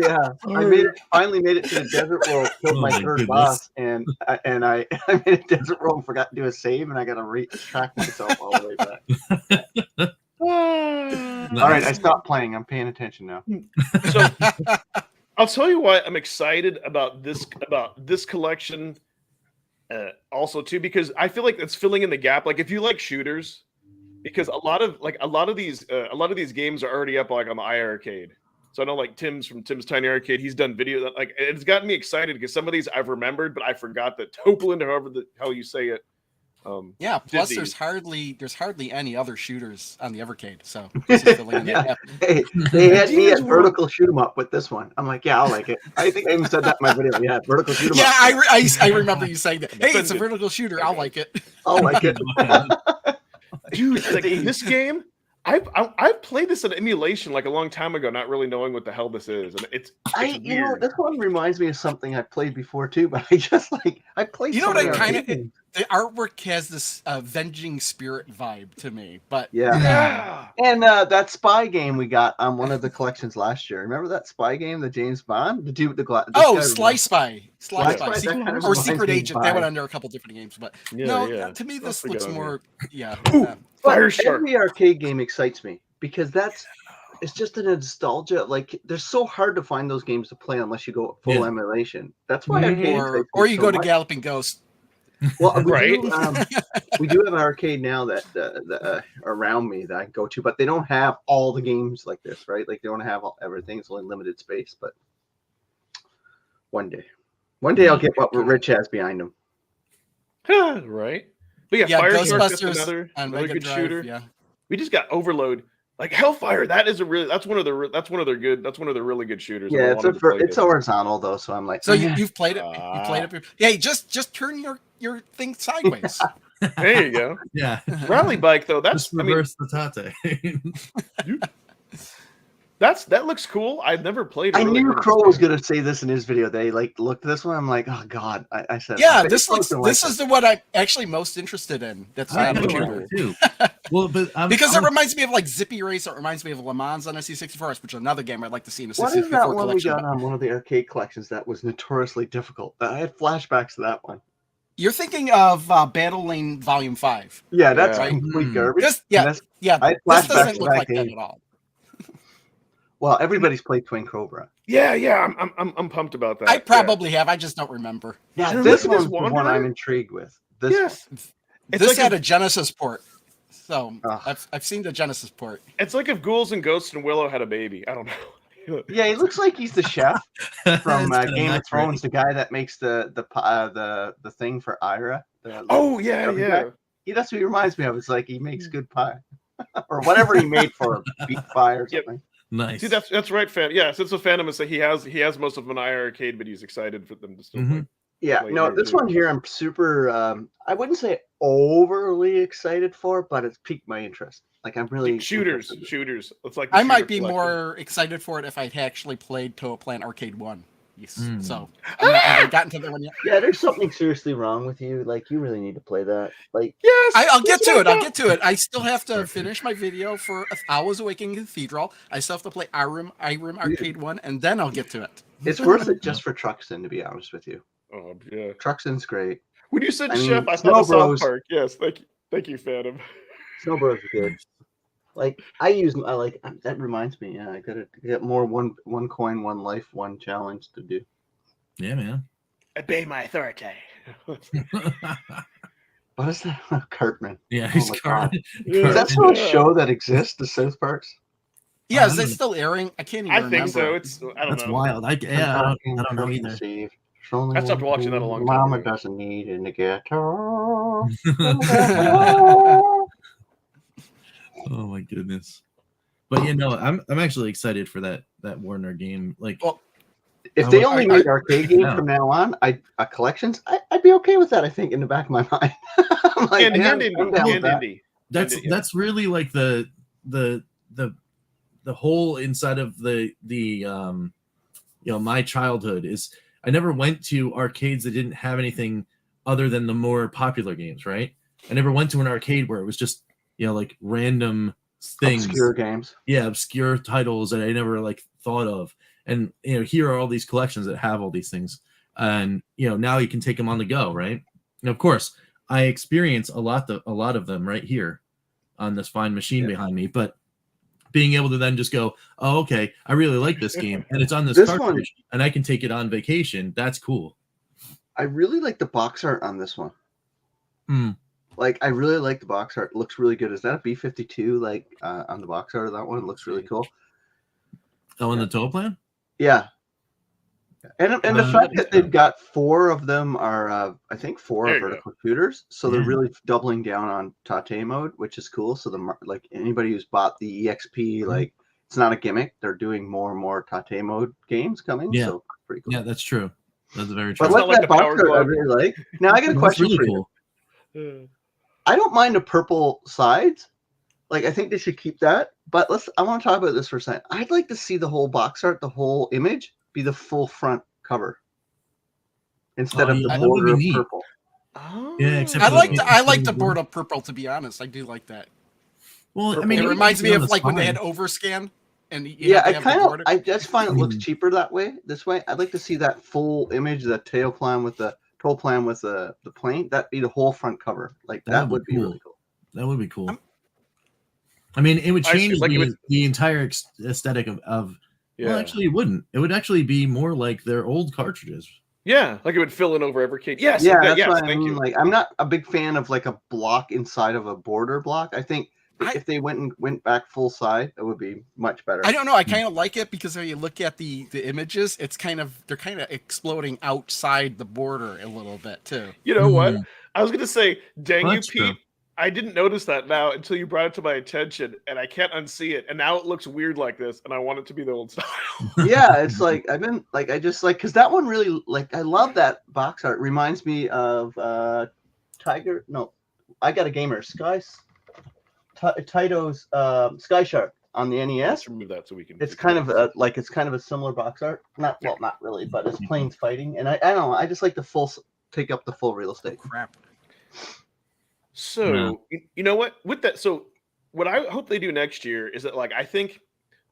Speaker 1: finally made it to the desert world. Killed my third boss, and I made a desert world and forgot to do a save, and I got to retrack myself all the way back.
Speaker 2: Nice.
Speaker 1: All right, I stopped playing. I'm paying attention now.
Speaker 3: So I'll tell you why I'm excited about this collection. Also too, because I feel like it's filling in the gap. Like if you like shooters, because a lot of these games are already up like on the iArcade. So I know like Tim's Tiny Arcade, he's done video that like it's gotten me excited because some of these I've remembered, but I forgot that Toaplan, how you say it.
Speaker 4: Plus there's hardly any other shooters on the Evercade, so this is filling in the gap.
Speaker 1: Hey, they had me at vertical shoot 'em up with this one. I'm like, yeah, I'll like it. I think I even said that in my video. Yeah, vertical shoot 'em up.
Speaker 4: I remember you saying that. Hey, it's a vertical shooter. I'll like it.
Speaker 1: I'll like it.
Speaker 3: Dude, like this game, I've played this in emulation like a long time ago, not really knowing what the hell this is, and it's weird.
Speaker 1: This one reminds me of something I played before too, but I played.
Speaker 4: You know what I kind of the artwork has this avenging spirit vibe to me, but
Speaker 1: yeah. And that spy game we got on one of the collections last year. Remember that spy game, the James Bond,
Speaker 4: Sly Spy, or Secret Agent. They went under a couple different games, but to me this looks more
Speaker 1: Fire every arcade game excites me because it's just a nostalgia. Like they're so hard to find those games to play unless you go full emulation. That's why
Speaker 4: or you go to Galloping Ghost.
Speaker 1: Well, we do have an arcade now that around me that I go to, but they don't have all the games like this, right? Like they don't have everything. It's only limited space, but one day I'll get what Rich has behind him.
Speaker 3: Right. But Fire
Speaker 4: Ghostbusters,
Speaker 3: another good shooter.
Speaker 4: Yeah.
Speaker 3: We just got Overload. Like Hellfire, that's one of the really good shooters.
Speaker 1: Yeah, it's horizontal though, so I'm like.
Speaker 4: So you've played it. You played it. Hey, just turn your thing sideways.
Speaker 3: There you go.
Speaker 2: Yeah.
Speaker 3: Rally bike though. That's
Speaker 2: just reverse the tate.
Speaker 3: That looks cool. I've never played it.
Speaker 1: I knew Crow was gonna say this in his video. They looked at this one. I'm like, oh god. I said,
Speaker 4: this is the one I'm actually most interested in. That's not a shooter
Speaker 2: too. Well, but
Speaker 4: because it reminds me of like Zippy Race. It reminds me of Le Mans on a C64, which is another game I'd like to see in a C64 collection.
Speaker 1: What is that one we got on one of the arcade collections that was notoriously difficult? I had flashbacks to that one.
Speaker 4: You're thinking of Battle Lane Volume 5.
Speaker 1: Yeah, that's complete garbage.
Speaker 4: I had this doesn't look like that at all.
Speaker 1: Well, everybody's played Twin Cobra.
Speaker 3: Yeah, I'm pumped about that.
Speaker 4: I probably have. I just don't remember.
Speaker 1: Yeah, this one's the one I'm intrigued with. This
Speaker 4: had a Genesis port, so I've seen the Genesis port.
Speaker 3: It's like if Ghouls and Ghosts and Willow had a baby. I don't know.
Speaker 1: Yeah, he looks like he's the chef from Game of Thrones, the guy that makes the thing for Ira.
Speaker 3: Yeah.
Speaker 1: That's what he reminds me of. It's like he makes good pie, or whatever he made for beef pie or something. Yep.
Speaker 2: Nice.
Speaker 3: See, that's right, fan. Yeah, since the Phantom is that he has most of them in Arcade, but he's excited for them to still play.
Speaker 1: Yeah, no, this one here I'm super. I wouldn't say overly excited for, but it's piqued my interest. Like I'm really
Speaker 3: shooters. It's like
Speaker 4: I
Speaker 3: the
Speaker 4: might
Speaker 3: shooter
Speaker 4: be
Speaker 3: collection.
Speaker 4: more excited for it if I actually played Toa Plant Arcade 1. Yes. So I haven't gotten to that one yet.
Speaker 1: Yeah, there's something seriously wrong with you. Like you really need to play that. Like
Speaker 3: Yes,
Speaker 4: I'll get
Speaker 3: that's
Speaker 4: to
Speaker 3: what
Speaker 4: it.
Speaker 3: I
Speaker 4: I'll
Speaker 3: thought.
Speaker 4: get to it. I still have to finish my video for Owl's Awakening Cathedral. I still have to play Irem Arcade 1, and then I'll get to it.
Speaker 1: it's worth it just for Truxton, to be honest with you.
Speaker 3: Oh yeah.
Speaker 1: Truxton's great.
Speaker 3: When you said
Speaker 1: I mean,
Speaker 3: chef, I
Speaker 1: Snow
Speaker 3: thought of South
Speaker 1: Bros.
Speaker 3: Park. Yes, thank you, Phantom.
Speaker 1: Snow Bros are good. Like I like that reminds me. Yeah, I gotta get more one coin, one life, one challenge to do.
Speaker 2: Yeah, man.
Speaker 3: Obey my authority.
Speaker 1: What is that? Cartman.
Speaker 2: Yeah, he's
Speaker 1: my
Speaker 2: Cartman.
Speaker 1: Is that still a show that exists? The South Parks.
Speaker 4: Yeah, is
Speaker 2: don't
Speaker 4: it
Speaker 2: know.
Speaker 4: still airing? I can't even
Speaker 3: I
Speaker 4: remember.
Speaker 3: think so. It's I don't
Speaker 2: That's
Speaker 3: know.
Speaker 2: wild. I don't know either.
Speaker 1: I
Speaker 3: stopped watching that a long time
Speaker 1: Mama
Speaker 3: ago.
Speaker 1: doesn't need in the ghetto.
Speaker 2: Oh my goodness. But I'm actually excited for that Warner game. Like,
Speaker 4: Well,
Speaker 1: If they only made arcade games from now on, collections, I'd be okay with that. I think in the back of my mind. I'm like,
Speaker 3: And
Speaker 1: yeah,
Speaker 3: indie.
Speaker 1: I'm down with that.
Speaker 2: that's really like the whole inside of the my childhood is I never went to arcades that didn't have anything other than the more popular games, right? I never went to an arcade where it was just like random things,
Speaker 1: Obscure games.
Speaker 2: Yeah, obscure titles that I never like thought of. And here are all these collections that have all these things, and now you can take them on the go, right? And of course, I experience a lot of them right here on this fine machine behind me. But being able to then just go, oh, okay, I really like this game, and it's on this cartridge, and I can take it on vacation. That's cool.
Speaker 1: I really like the box art on this one. Like, I really like the box art. It looks really good. Is that a B-52? Like on the box art of that one, it looks really cool.
Speaker 2: Oh, in the Toa Plan?
Speaker 1: Yeah. And the fact that they've got 4 of them are, I think 4 are vertical shooters. So they're really doubling down on Tate mode, which is cool. So like anybody who's bought the EXP, like it's not a gimmick. They're doing more and more Tate mode games coming.
Speaker 2: Yeah.
Speaker 1: So pretty cool.
Speaker 2: Yeah, that's true. That's very true.
Speaker 1: But like that box art, I really like. Now I got a question for you.
Speaker 3: Cool.
Speaker 1: I don't mind the purple sides. Like, I think they should keep that. But I want to talk about this for a second. I'd like to see the whole box art, the whole image, be the full front cover instead of the border of purple.
Speaker 3: Oh.
Speaker 2: Yeah, except
Speaker 4: I like the border of purple, to be honest. I do like that.
Speaker 2: Well,
Speaker 4: purple.
Speaker 2: I mean,
Speaker 4: it reminds me of like when they had Overscan. And
Speaker 1: I just find it looks cheaper that way. This way, I'd like to see that full image, the toe plan with the plane. That'd be the whole front cover. Like that would be really cool.
Speaker 2: That would be cool. I mean, it would change the entire aesthetic of well, actually, it wouldn't. It would actually be more like their old cartridges.
Speaker 3: Yeah, like it would fill in over Evercade. Yes,
Speaker 1: yeah,
Speaker 3: that's
Speaker 1: what I mean. Like, I'm not a big fan of like a block inside of a border block. I think if they went back full side, it would be much better.
Speaker 4: I don't know. I kind of like it because when you look at the images, they're kind of exploding outside the border a little bit too.
Speaker 3: You know what? I was gonna say, dang you, Pete.
Speaker 2: True.
Speaker 3: I didn't notice that now until you brought it to my attention, and I can't unsee it. And now it looks weird like this, and I want it to be the old style.
Speaker 1: Yeah, it's like because that one really I love that box art. Reminds me of Tiger. No, I Got a Gamer. Taito's Sky Shark on the NES.
Speaker 3: Let's remove that so we can.
Speaker 1: It's kind of a similar box art. Not really, but it's planes fighting, and I don't know. I just like take up the full real estate.
Speaker 4: Crap.
Speaker 3: So you know what? With that, so what I hope they do next year is that I think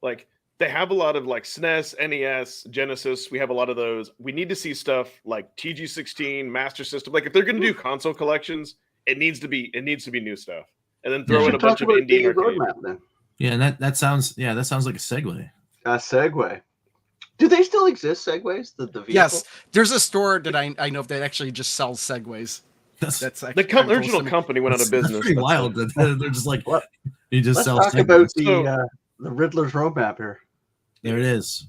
Speaker 3: they have a lot of SNES, NES, Genesis. We have a lot of those. We need to see stuff like TG16, Master System. Like if they're going to do console collections, it needs to be new stuff, and then throw in a bunch of indie
Speaker 1: roadmap then.
Speaker 2: Yeah, and that sounds like a segue.
Speaker 1: A segue. Do they still exist, Segways? The vehicle?
Speaker 4: Yes, there's a store that I know that actually just sells Segways. That's
Speaker 3: the original company went out of business.
Speaker 2: That's pretty wild. They're just like you just
Speaker 1: Let's
Speaker 2: sell.
Speaker 1: Talk about the Riddler's roadmap here.
Speaker 2: There it is.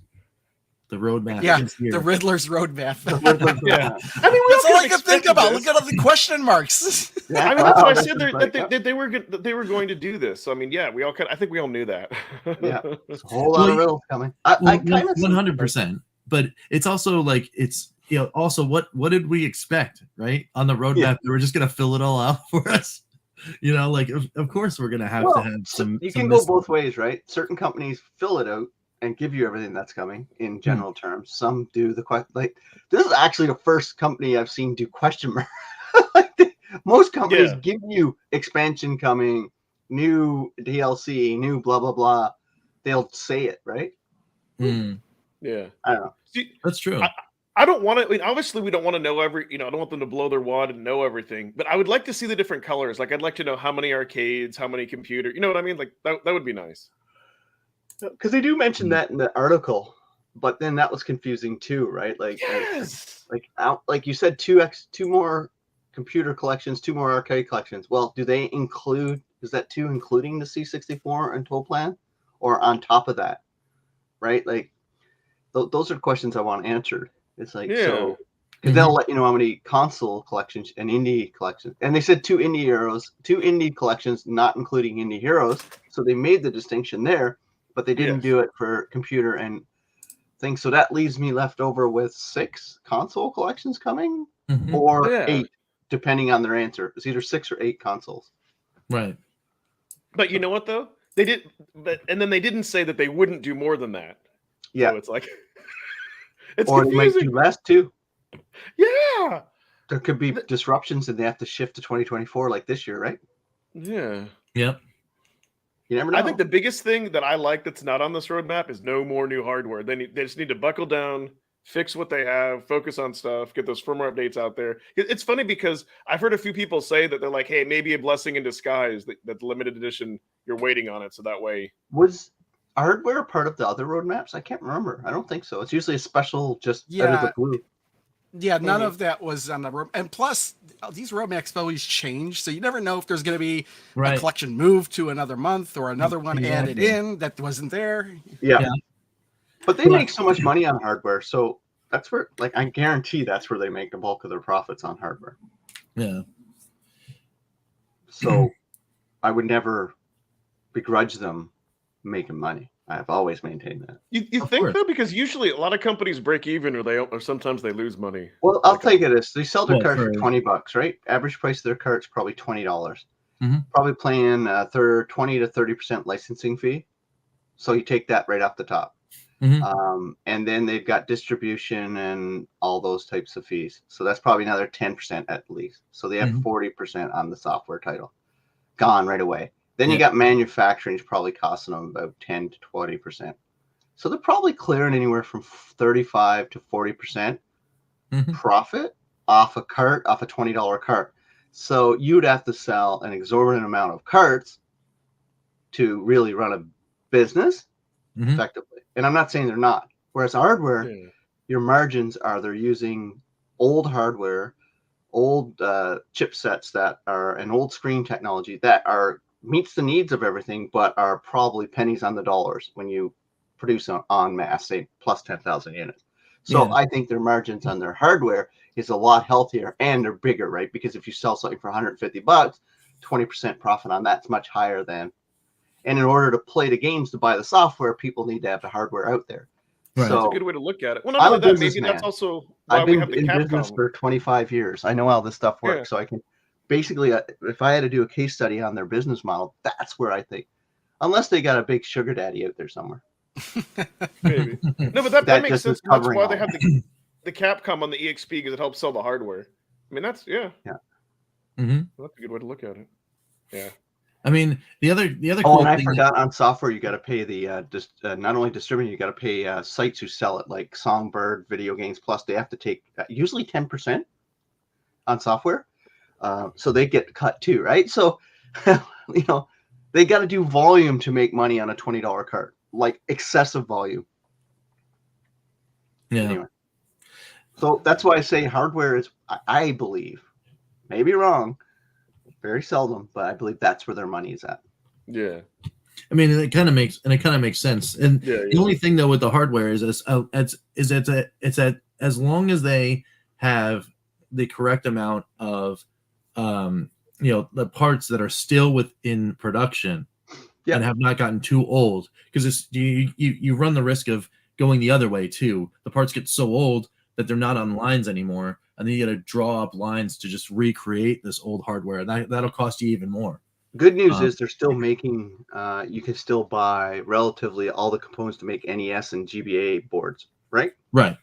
Speaker 2: The roadmap.
Speaker 4: Yeah, the Riddler's roadmap.
Speaker 3: Yeah, I mean,
Speaker 4: that's all I can think about. Look at all the question marks.
Speaker 3: Yeah, I mean, that's why I said that they were going to do this. So I mean, yeah, I think we all knew that.
Speaker 1: Yeah, there's a whole lot of riddles coming. I
Speaker 2: 100%. But it's also also what did we expect, right? On the roadmap, they were just gonna fill it all out for us. You know, like of course we're gonna have to have some.
Speaker 1: You
Speaker 2: some
Speaker 1: can go both ways, right? Certain companies fill it out and give you everything that's coming in general terms. Some do like this is actually the first company I've seen do question mark. Most companies give you expansion coming, new DLC, new blah blah blah. They'll say it, right?
Speaker 3: Yeah,
Speaker 1: I don't know.
Speaker 3: See,
Speaker 2: That's true.
Speaker 3: I don't want to. I mean, obviously, we don't want to know I don't want them to blow their wad and know everything. But I would like to see the different colors. Like, I'd like to know how many arcades, how many computer. You know what I mean? Like that would be nice.
Speaker 1: Because they do mention that in the article, but then that was confusing too, right? Like, like you said, two more computer collections, 2 more arcade collections. Well, do they include? Is that 2 including the C64 and total plan, or on top of that? Right? Like, those are questions I want answered. It's like so. Because they'll let you know how many console collections and indie collections. And they said 2 indie collections, not including indie heroes. So they made the distinction there, but they didn't do it for computer and things. So that leaves me left over with 6 console collections coming, or 8, depending on their answer. It's either 6 or 8 consoles.
Speaker 2: Right.
Speaker 3: But you know what though? They did, and then they didn't say that they wouldn't do more than that.
Speaker 1: Yeah.
Speaker 3: So it's like it's
Speaker 1: or
Speaker 3: confusing.
Speaker 1: They might do less too.
Speaker 3: Yeah.
Speaker 1: There could be disruptions and they have to shift to 2024 like this year, right?
Speaker 3: Yeah.
Speaker 2: Yep.
Speaker 1: You never know.
Speaker 3: I think the biggest thing that I like that's not on this roadmap is no more new hardware. They just need to buckle down, fix what they have, focus on stuff, get those firmware updates out there. It's funny because I've heard a few people say that they're like, hey, maybe a blessing in disguise that the limited edition, you're waiting on it. So that way.
Speaker 1: Was hardware part of the other roadmaps? I can't remember. I don't think so. It's usually a special just out of the blue.
Speaker 4: Yeah, none of that was on the road. And plus, these roadmaps always change, so you never know if there's going to be a collection moved to another month or another one added in that wasn't there.
Speaker 1: Yeah. But they make so much money on hardware, so that's where, like, I guarantee that's where they make the bulk of their profits on hardware.
Speaker 2: Yeah.
Speaker 1: So I would never begrudge them making money. I've always maintained that.
Speaker 3: You think though, because usually a lot of companies break even, or sometimes they lose money.
Speaker 1: Well, I'll take it as they sell their carts for $20, right? Average price of their cart's probably $20. Probably paying 20 to 30% licensing fee. So you take that right off the top. And then they've got distribution and all those types of fees. So that's probably another 10% at least. So they have 40% on the software title. Gone right away. Then you got manufacturing is probably costing them about 10 to 20%. So they're probably clearing anywhere from 35 to 40% profit off a $20 cart. So you'd have to sell an exorbitant amount of carts to really run a business effectively. And I'm not saying they're not. Whereas hardware, your margins are they're using old hardware, old chipsets that are an old screen technology that meets the needs of everything, but are probably pennies on the dollars when you produce en masse, say plus 10,000 units. So I think their margins on their hardware is a lot healthier and they're bigger, right? Because if you sell something for $150, 20% profit on that's much higher than. And in order to play the games, to buy the software, people need to have the hardware out there.
Speaker 2: Right.
Speaker 1: So
Speaker 3: that's a good way to look at it. Well, not only that, maybe that's also why we have the Capcom. I've been in business
Speaker 1: for 25 years. I know how this stuff works, so I can basically, if I had to do a case study on their business model, that's where I think, unless they got a big sugar daddy out there somewhere.
Speaker 3: Maybe. No, but that makes sense. That's why they have the Capcom on the EXP, because it helps sell the hardware. I mean, that's that's a good way to look at it. Yeah.
Speaker 2: I mean, the other
Speaker 1: cool and I forgot on software, you got to pay the not only distributor, you got to pay sites who sell it, like Songbird, Video Games Plus. They have to take usually 10% on software, so they get cut too, right? So they got to do volume to make money on a $20 cart, like excessive volume.
Speaker 2: Yeah.
Speaker 1: Anyway, so that's why I say hardware is, I believe, maybe wrong. Very seldom, but I believe that's where their money is at.
Speaker 3: Yeah,
Speaker 2: I mean, it kind of makes sense. And the only thing though with the hardware is that as long as they have the correct amount of the parts that are still within production and have not gotten too old, because you run the risk of going the other way too. The parts get so old that they're not on lines anymore, and then you got to draw up lines to just recreate this old hardware, and that'll cost you even more.
Speaker 1: Good news is they're still making. You can still buy relatively all the components to make NES and GBA boards, right?
Speaker 2: Right.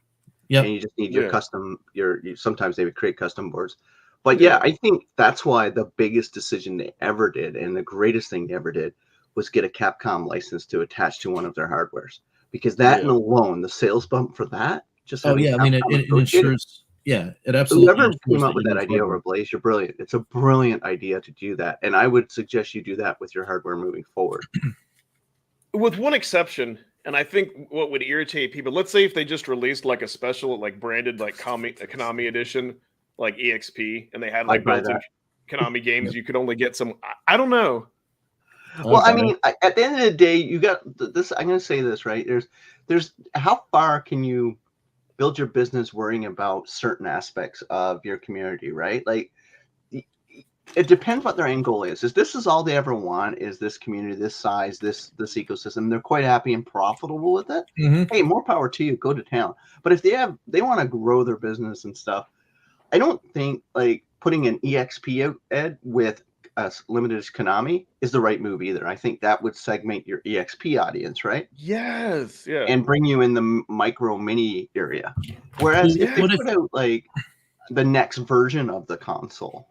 Speaker 2: Yeah.
Speaker 1: And you just need your custom. Sometimes they would create custom boards, but I think that's why the biggest decision they ever did, and the greatest thing they ever did, was get a Capcom license to attach to one of their hardwares, because that alone, the sales bump for that, just
Speaker 2: I mean, it ensures. Yeah, it absolutely.
Speaker 1: Whoever came up with that idea over Blaze, you're brilliant. It's a brilliant idea to do that, and I would suggest you do that with your hardware moving forward.
Speaker 3: With one exception, and I think what would irritate people, let's say if they just released like a special, like branded, like Konami edition, like EXP, and they had like built-in Konami games, you could only get some. I don't know.
Speaker 1: Well, I mean, at the end of the day, you got this. I'm going to say this, right? There's how far can you build your business worrying about certain aspects of your community, right? Like, it depends what their end goal is. If this is all they ever want, is this community, this size, this ecosystem, they're quite happy and profitable with it. Hey, more power to you. Go to town. But if they want to grow their business and stuff, I don't think like putting an EXP ed with limited as Konami is the right move either. I think that would segment your EXP audience, right?
Speaker 3: Yes, yeah,
Speaker 1: and bring you in the micro mini area. Whereas if they put out like the next version of the console,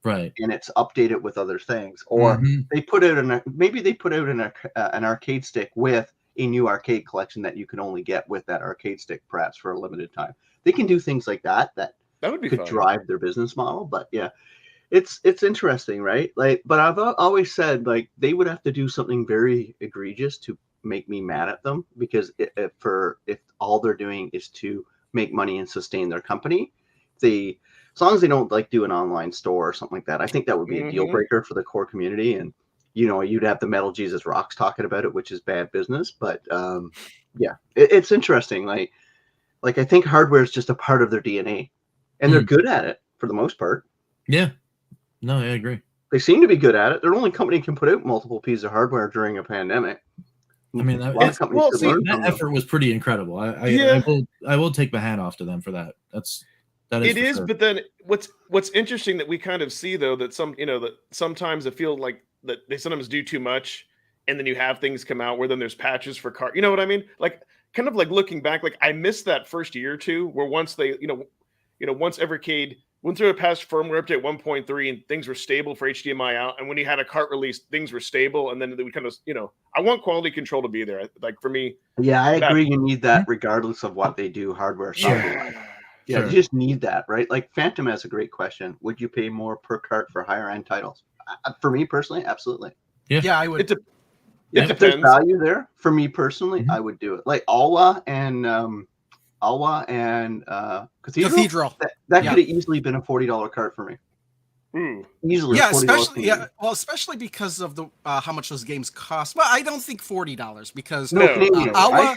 Speaker 2: right,
Speaker 1: and it's updated with other things, or they put out an arcade stick with a new arcade collection that you can only get with that arcade stick, perhaps for a limited time. They can do things like that
Speaker 3: would be
Speaker 1: could
Speaker 3: fun.
Speaker 1: drive their business model, but yeah. It's interesting, right? Like, but I've always said like they would have to do something very egregious to make me mad at them, because if all they're doing is to make money and sustain their company, as long as they don't like do an online store or something like that, I think that would be a deal breaker for the core community. And you'd have the Metal Jesus Rocks talking about it, which is bad business. But it's interesting. Like I think hardware is just a part of their DNA, and they're good at it for the most part.
Speaker 2: Yeah. No, I agree.
Speaker 1: They seem to be good at it. They're the only company that can put out multiple pieces of hardware during a pandemic.
Speaker 2: I mean, that effort was pretty incredible. I will take my hat off to them for that. That is.
Speaker 3: Sure. But then what's interesting that we kind of see though, that that sometimes it feels like that they sometimes do too much, and then you have things come out where then there's patches for car. You know what I mean? Like kind of like looking back, like I missed that first year or two where once they once Evercade went through a past firmware update 1.3 and things were stable for HDMI out. And when you had a cart release, things were stable. And then we kind of, I want quality control to be there. Like for me.
Speaker 1: Yeah, I agree. You need that regardless of what they do, hardware. Yeah, sure. You just need that, right? Like Phantom has a great question. Would you pay more per cart for higher end titles? For me personally, absolutely.
Speaker 4: Yeah, I would.
Speaker 1: If there's value there, for me personally, I would do it. Like Alwa and Cathedral. That could have easily been a $40 cart for me. Easily.
Speaker 4: Yeah, especially because of the how much those games cost. Well, I don't think $40 because Alwa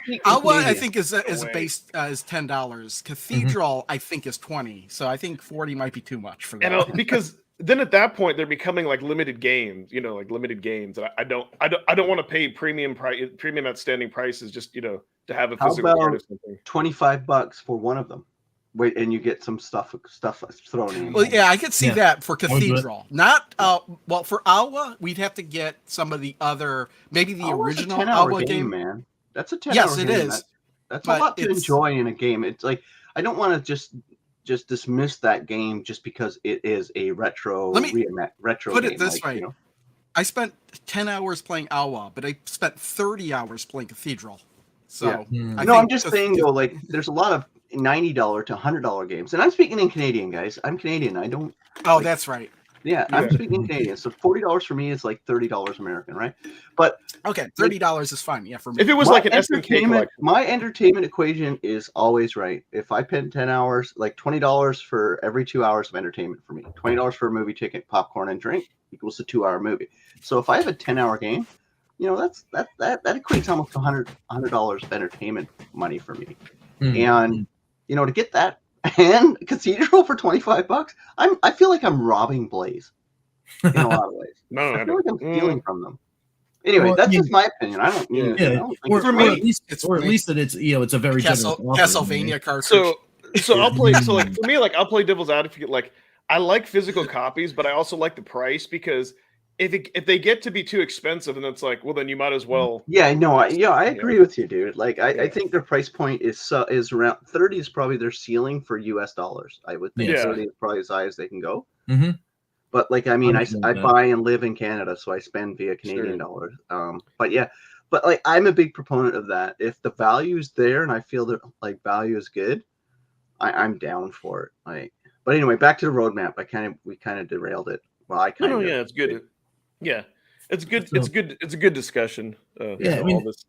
Speaker 4: I think is based is $10. Cathedral I think is $20. So I think $40 might be too much for that.
Speaker 3: And because then at that point they're becoming like limited games, like limited games. And I don't want to pay premium outstanding prices just to have a physical card or something.
Speaker 1: $25 for one of them. Wait, and you get some stuff thrown in.
Speaker 4: Well, yeah, I could see that for Cathedral. Not for Alwa, we'd have to get some of the other, maybe the original Alwa game.
Speaker 1: Man, that's a 10-hour game. Yes, it is. That's a lot to enjoy in a game. It's like I don't want to just dismiss that game just because it is a retro.
Speaker 4: Let me
Speaker 1: retro.
Speaker 4: Put it this way: I spent 10 hours playing Alwa, but I spent 30 hours playing Cathedral. So
Speaker 1: I'm just saying though, like there's a lot of $90 to $100 games, and I'm speaking in Canadian, guys. I'm Canadian. I don't.
Speaker 4: Oh, that's right.
Speaker 1: Yeah, I'm speaking Canadian. So $40 for me is like $30 American, right? But
Speaker 4: okay, $30 is fine. Yeah, for me.
Speaker 3: If it was like an SNK,
Speaker 1: my entertainment equation is always right. If I spend 10 hours, like $20 for every 2 hours of entertainment for me, $20 for a movie ticket, popcorn, and drink equals a 2-hour movie. So if I have a 10-hour game, that equates almost to $100 of entertainment money for me. And to get that and Cathedral for $25, I feel like I'm robbing Blaze in a lot of ways. I feel like I'm stealing from them. Anyway, that's just my opinion. I don't.
Speaker 2: Or at least that it's it's a very
Speaker 4: Castlevania card.
Speaker 3: So So I'll play. So like for me, like I'll play devil's advocate. Like I like physical copies, but I also like the price because if they get to be too expensive, and it's like, well, then you might as well.
Speaker 1: Yeah, no, I agree with you, dude. Like, I
Speaker 3: Yeah.
Speaker 1: think their price point is around 30 is probably their ceiling for US dollars. I would think
Speaker 3: Yeah.
Speaker 1: 30 is probably as high as they can go.
Speaker 2: Mm-hmm.
Speaker 1: But like, I mean, I
Speaker 2: Understand that.
Speaker 1: buy and live in Canada, so I spend via Canadian dollars. But yeah, but like, I'm a big proponent of that. If the value's there and I feel that like value is good, I'm down for it. Like, but anyway, back to the roadmap. We kind of derailed it. Well, I kind of.
Speaker 3: Yeah, it's good. Yeah, it's good.
Speaker 2: So-
Speaker 3: It's good. It's a good discussion.
Speaker 2: Yeah, I mean,
Speaker 3: all this.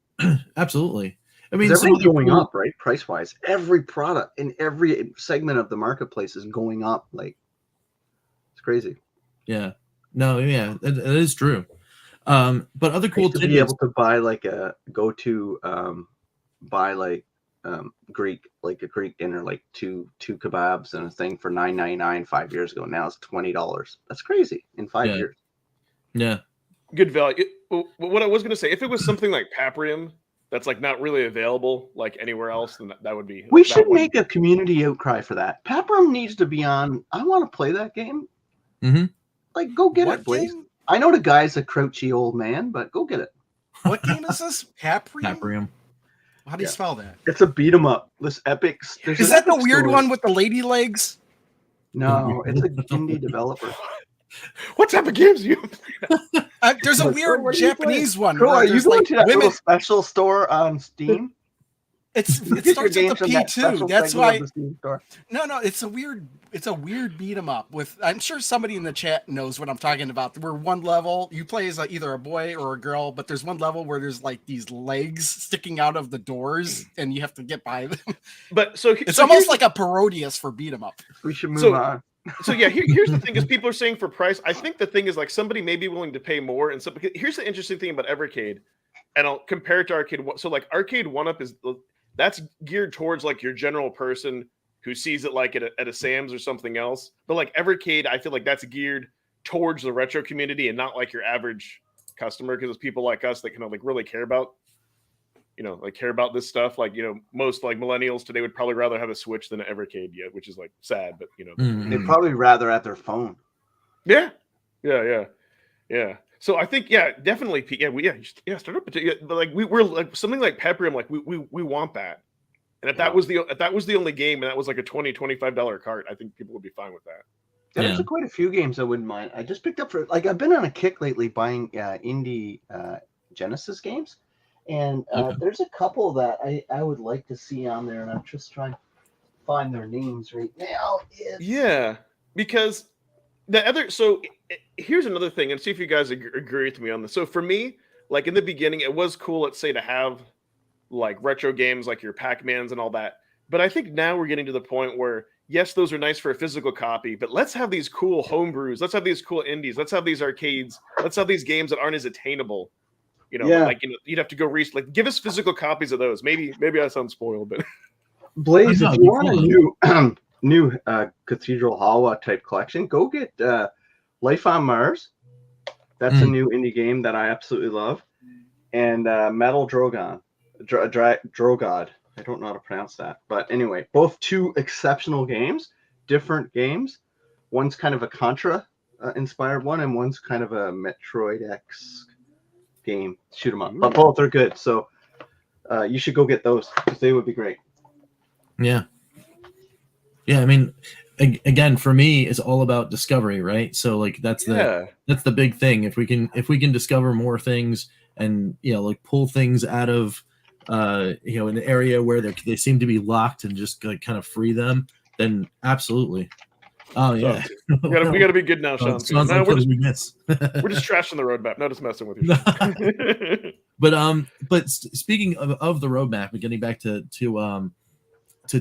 Speaker 2: absolutely. I mean,
Speaker 1: Everything's
Speaker 2: some of the
Speaker 1: going
Speaker 2: cool-
Speaker 1: up, right? Price wise, every product in every segment of the marketplace is going up. Like, it's crazy.
Speaker 2: Yeah. No, yeah, it is true. But other cool
Speaker 1: To be
Speaker 2: tidbits.
Speaker 1: able to buy like buy like Greek, like a Greek dinner, like two kebabs and a thing for $9.99 5 years ago. Now it's $20. That's crazy in 5
Speaker 2: Yeah.
Speaker 1: years.
Speaker 2: Yeah.
Speaker 3: Good value. What I was going to say, if it was something like Paprium that's like not really available like anywhere else, then that would be.
Speaker 1: We
Speaker 3: that
Speaker 1: should
Speaker 3: would-
Speaker 1: make a community outcry for that. Paprium needs to be on. I want to play that game.
Speaker 2: Mm-hmm.
Speaker 1: Like, go get
Speaker 4: What
Speaker 1: it, please.
Speaker 4: game?
Speaker 1: I know the guy's a crouchy old man, but go get it.
Speaker 4: What game is this? Paprium?
Speaker 2: Paprium.
Speaker 4: How do you spell that?
Speaker 1: It's a beat 'em up. This epic. There's
Speaker 4: Is
Speaker 1: an
Speaker 4: that the
Speaker 1: epic
Speaker 4: weird
Speaker 1: story.
Speaker 4: one with the lady legs?
Speaker 1: No, it's an indie developer.
Speaker 3: What type of games do you play?
Speaker 4: There's a
Speaker 1: What
Speaker 4: weird
Speaker 1: are you
Speaker 4: Japanese one.
Speaker 1: Cool,
Speaker 4: where
Speaker 1: are you
Speaker 4: there's,
Speaker 1: going
Speaker 4: like,
Speaker 1: to that
Speaker 4: women.
Speaker 1: little special store on Steam?
Speaker 4: It
Speaker 1: Get your
Speaker 4: starts with
Speaker 1: games
Speaker 4: the
Speaker 1: from
Speaker 4: P
Speaker 1: that
Speaker 4: two.
Speaker 1: special
Speaker 4: That's
Speaker 1: segment
Speaker 4: why.
Speaker 1: of the Steam store.
Speaker 4: No, it's a weird beat 'em up with. I'm sure somebody in the chat knows what I'm talking about. Where one level you play as either a boy or a girl, but there's one level where there's like these legs sticking out of the doors, and you have to get by them.
Speaker 3: But so
Speaker 4: It's
Speaker 3: so
Speaker 4: almost
Speaker 3: here's-
Speaker 4: like a parodius for beat 'em up.
Speaker 1: We should move
Speaker 3: So-
Speaker 1: on.
Speaker 3: So yeah, here's the thing: is people are saying for price. I think the thing is like somebody may be willing to pay more, and so here's the interesting thing about Evercade, and I'll compare it to Arcade. So like Arcade 1-Up is that's geared towards like your general person who sees it like at a Sam's or something else. But like Evercade, I feel like that's geared towards the retro community and not like your average customer, because it's people like us that kind of like really care about, like care about this stuff. Like, most like millennials today would probably rather have a Switch than an Evercade yet, which is like sad, but
Speaker 2: Mhm.
Speaker 1: They'd probably rather at their phone.
Speaker 3: Yeah. So I think, definitely, start up. But like we're like something like Peprium, like we want that. And if that was the only game, and that was like a $20-$25 cart, I think people would be fine with that.
Speaker 1: There's quite a few games I wouldn't mind. I just picked up I've been on a kick lately buying indie Genesis games, and there's a couple that I would like to see on there, and I'm just trying to find their names right now.
Speaker 3: Yeah, because here's another thing, and see if you guys agree with me on this. So for me, like in the beginning, it was cool, let's say, to have like retro games like your Pac-Mans and all that. But I think now we're getting to the point where, yes, those are nice for a physical copy, but let's have these cool homebrews. Let's have these cool indies. Let's have these arcades. Let's have these games that aren't as attainable. You'd have to go give us physical copies of those. Maybe I sound spoiled, but
Speaker 1: Blaze,
Speaker 2: No,
Speaker 1: if you
Speaker 2: you're
Speaker 1: want a new Cathedral Hall type collection, go get Life on Mars. That's a new indie game that I absolutely love. And Metal Drogon. Drogod. I don't know how to pronounce that. But anyway, both two exceptional games, different games. One's kind of a Contra inspired one, and one's kind of a Metroid-esque game. Shoot 'em up. But both are good. So you should go get those because they would be great.
Speaker 2: Yeah. I mean, again, for me, it's all about discovery, right? So like that's the big thing. If we can discover more things and like pull things out of an area where they seem to be locked and just like kind of free them, then absolutely. Oh yeah,
Speaker 3: we gotta be good now, Sean.
Speaker 2: Sounds like
Speaker 3: we're
Speaker 2: we miss.
Speaker 3: just trashing the roadmap, not just messing with you.
Speaker 2: But speaking of the roadmap and getting back to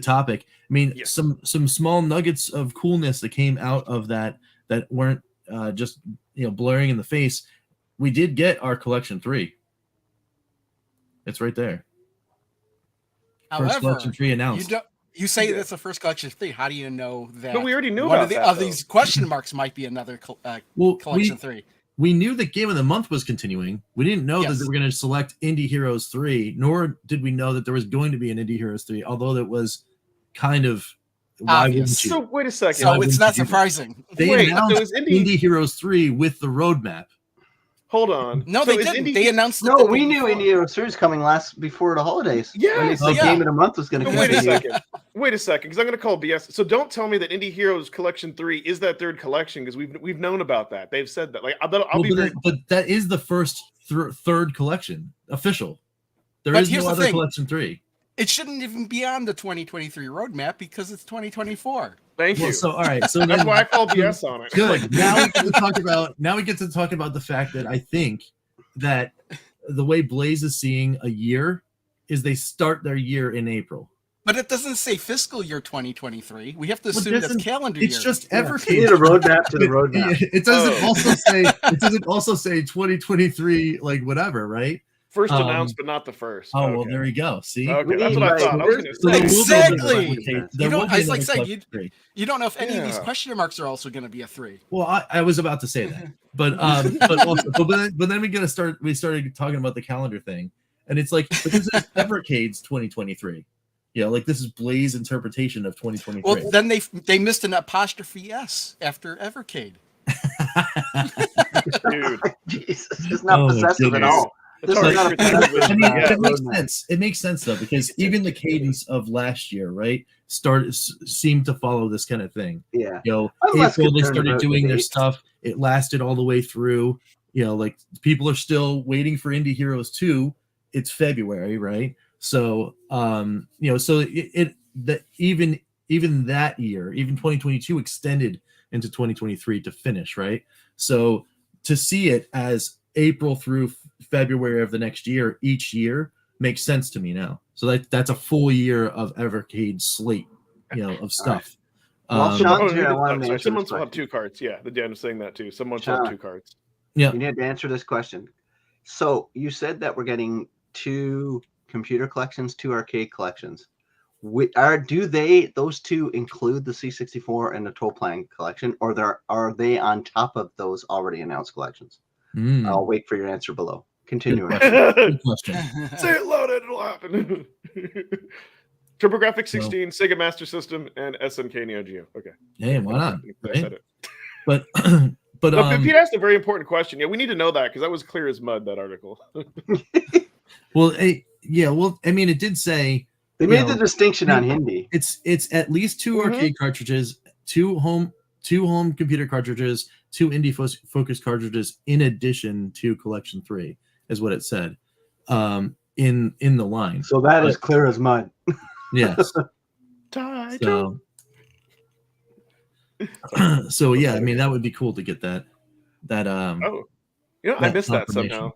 Speaker 2: topic, I mean, some small nuggets of coolness that came out of that weren't just blaring in the face. We did get our collection 3. It's right there. First collection 3 announced.
Speaker 4: You say that's the first collection 3. How do you know that?
Speaker 3: But we already knew
Speaker 4: one
Speaker 3: about
Speaker 4: of
Speaker 3: that,
Speaker 4: these question marks might be another collection 3.
Speaker 2: We knew that Game of the Month was continuing. We didn't know that they were going to select Indie Heroes 3, nor did we know that there was going to be an Indie Heroes 3, although that was kind of Why
Speaker 4: Obvious.
Speaker 2: wouldn't you?
Speaker 3: So wait a second.
Speaker 4: So
Speaker 2: wouldn't
Speaker 4: it's not
Speaker 2: you do that?
Speaker 4: surprising.
Speaker 2: They
Speaker 3: Wait,
Speaker 2: announced
Speaker 3: so is
Speaker 2: Indie Heroes 3 with the roadmap.
Speaker 3: Hold on.
Speaker 4: No,
Speaker 3: So
Speaker 4: they
Speaker 3: is
Speaker 4: didn't. They announced it.
Speaker 1: No,
Speaker 4: the
Speaker 1: we
Speaker 4: day
Speaker 1: knew
Speaker 4: before.
Speaker 1: Indie Hero Series coming before the holidays.
Speaker 3: Yes,
Speaker 1: When they said
Speaker 4: yeah.
Speaker 1: Game of the Month was going to
Speaker 3: So
Speaker 1: be.
Speaker 3: wait a second. Wait a second, because I'm going to call BS. So don't tell me that Indie Heroes Collection 3 is that third collection, because we've known about that. They've said that. Like I'll be very.
Speaker 2: But that is the first third collection official. There
Speaker 4: But
Speaker 2: is
Speaker 4: here's
Speaker 2: no
Speaker 4: the
Speaker 2: other
Speaker 4: thing.
Speaker 2: collection 3.
Speaker 4: It shouldn't even be on the 2023 roadmap because it's 2024.
Speaker 3: Thank you.
Speaker 2: Well, so all right, so
Speaker 3: That's
Speaker 2: then,
Speaker 3: why I call BS on it.
Speaker 2: good. Now we get to talk about. Now we get to talk about the fact that I think that the way Blaze is seeing a year is they start their year in April.
Speaker 4: But it doesn't say fiscal year 2023. We have to
Speaker 2: Well,
Speaker 4: assume that's calendar year.
Speaker 2: It's just
Speaker 1: You
Speaker 2: Evercade.
Speaker 1: need a roadmap to the roadmap.
Speaker 2: It doesn't
Speaker 3: Oh.
Speaker 2: also say. It doesn't also say 2023, like whatever, right?
Speaker 3: First announced, but not the first.
Speaker 2: Oh
Speaker 3: Okay.
Speaker 2: well, there you go. See.
Speaker 3: Okay, that's what I thought. I was gonna
Speaker 2: So there will
Speaker 3: say.
Speaker 2: be
Speaker 4: Exactly.
Speaker 2: another Evercade. There
Speaker 4: You know,
Speaker 2: will be
Speaker 4: it's like
Speaker 2: another
Speaker 4: saying
Speaker 2: collection 3.
Speaker 4: you don't know if any of these
Speaker 3: Yeah.
Speaker 4: question marks are also going to be a 3.
Speaker 2: Well, I was about to say that, but also, but then we started talking about the calendar thing, and it's like, but this is Evercade's 2023. Yeah, like this is Blaze interpretation of 2023.
Speaker 4: Well, then they missed an apostrophe S after Evercade.
Speaker 3: Dude,
Speaker 1: Jesus, it's not
Speaker 2: Oh,
Speaker 1: possessive at
Speaker 2: goodness.
Speaker 1: all. This
Speaker 3: Atari
Speaker 1: is not a
Speaker 3: Creep
Speaker 1: possessive.
Speaker 3: was-
Speaker 2: I mean,
Speaker 3: Yeah,
Speaker 2: it makes
Speaker 1: roadmap.
Speaker 2: sense. It makes sense though, because even the cadence of last year, right, seemed to follow this kind of thing.
Speaker 1: Yeah.
Speaker 2: You know,
Speaker 1: I'm less
Speaker 2: April they
Speaker 1: concerned
Speaker 2: started
Speaker 1: about the
Speaker 2: doing their
Speaker 1: dates.
Speaker 2: stuff. It lasted all the way through. You know, like people are still waiting for Indie Heroes 2. It's February, right? So, you know, so even that year, even 2022 extended into 2023 to finish, right? So to see it as April through February of the next year, each year makes sense to me now. So that's a full year of Evercade slate, you know, of stuff.
Speaker 1: Well, Sean's here. I
Speaker 3: Oh,
Speaker 1: want him to
Speaker 3: sorry,
Speaker 1: answer
Speaker 3: someone
Speaker 1: this
Speaker 3: will have
Speaker 1: question.
Speaker 3: 2 cards. Yeah, the Dan is saying that too. Someone will have
Speaker 1: Sean.
Speaker 3: 2 cards.
Speaker 2: Yeah.
Speaker 1: You need to answer this question. So you said that we're getting 2 computer collections, 2 arcade collections. Do those 2 include the C64 and the Toe Playing collection, or are they on top of those already announced collections? I'll wait for your answer below. Continue.
Speaker 2: Good question.
Speaker 3: Say it loud, it'll happen. TurboGrafx 16, Sega Master System, and SNK Neo Geo. Okay.
Speaker 2: Hey, why not?
Speaker 3: I said
Speaker 2: Right?
Speaker 3: it.
Speaker 2: But
Speaker 3: No, Pete asked a very important question. Yeah, we need to know that because that was clear as mud, that article.
Speaker 2: well, yeah, well, I mean, it did say
Speaker 1: They made the distinction on Hindi.
Speaker 2: it's at least 2
Speaker 3: Mhm.
Speaker 2: arcade cartridges, 2 home computer cartridges, 2 indie focused cartridges in addition to collection 3 is what it said in the line.
Speaker 1: So that is clear as mud.
Speaker 2: Yes. So yeah, I mean that would be cool to get that
Speaker 3: Oh, you know, I
Speaker 2: that
Speaker 3: missed that
Speaker 2: confirmation.
Speaker 3: somehow.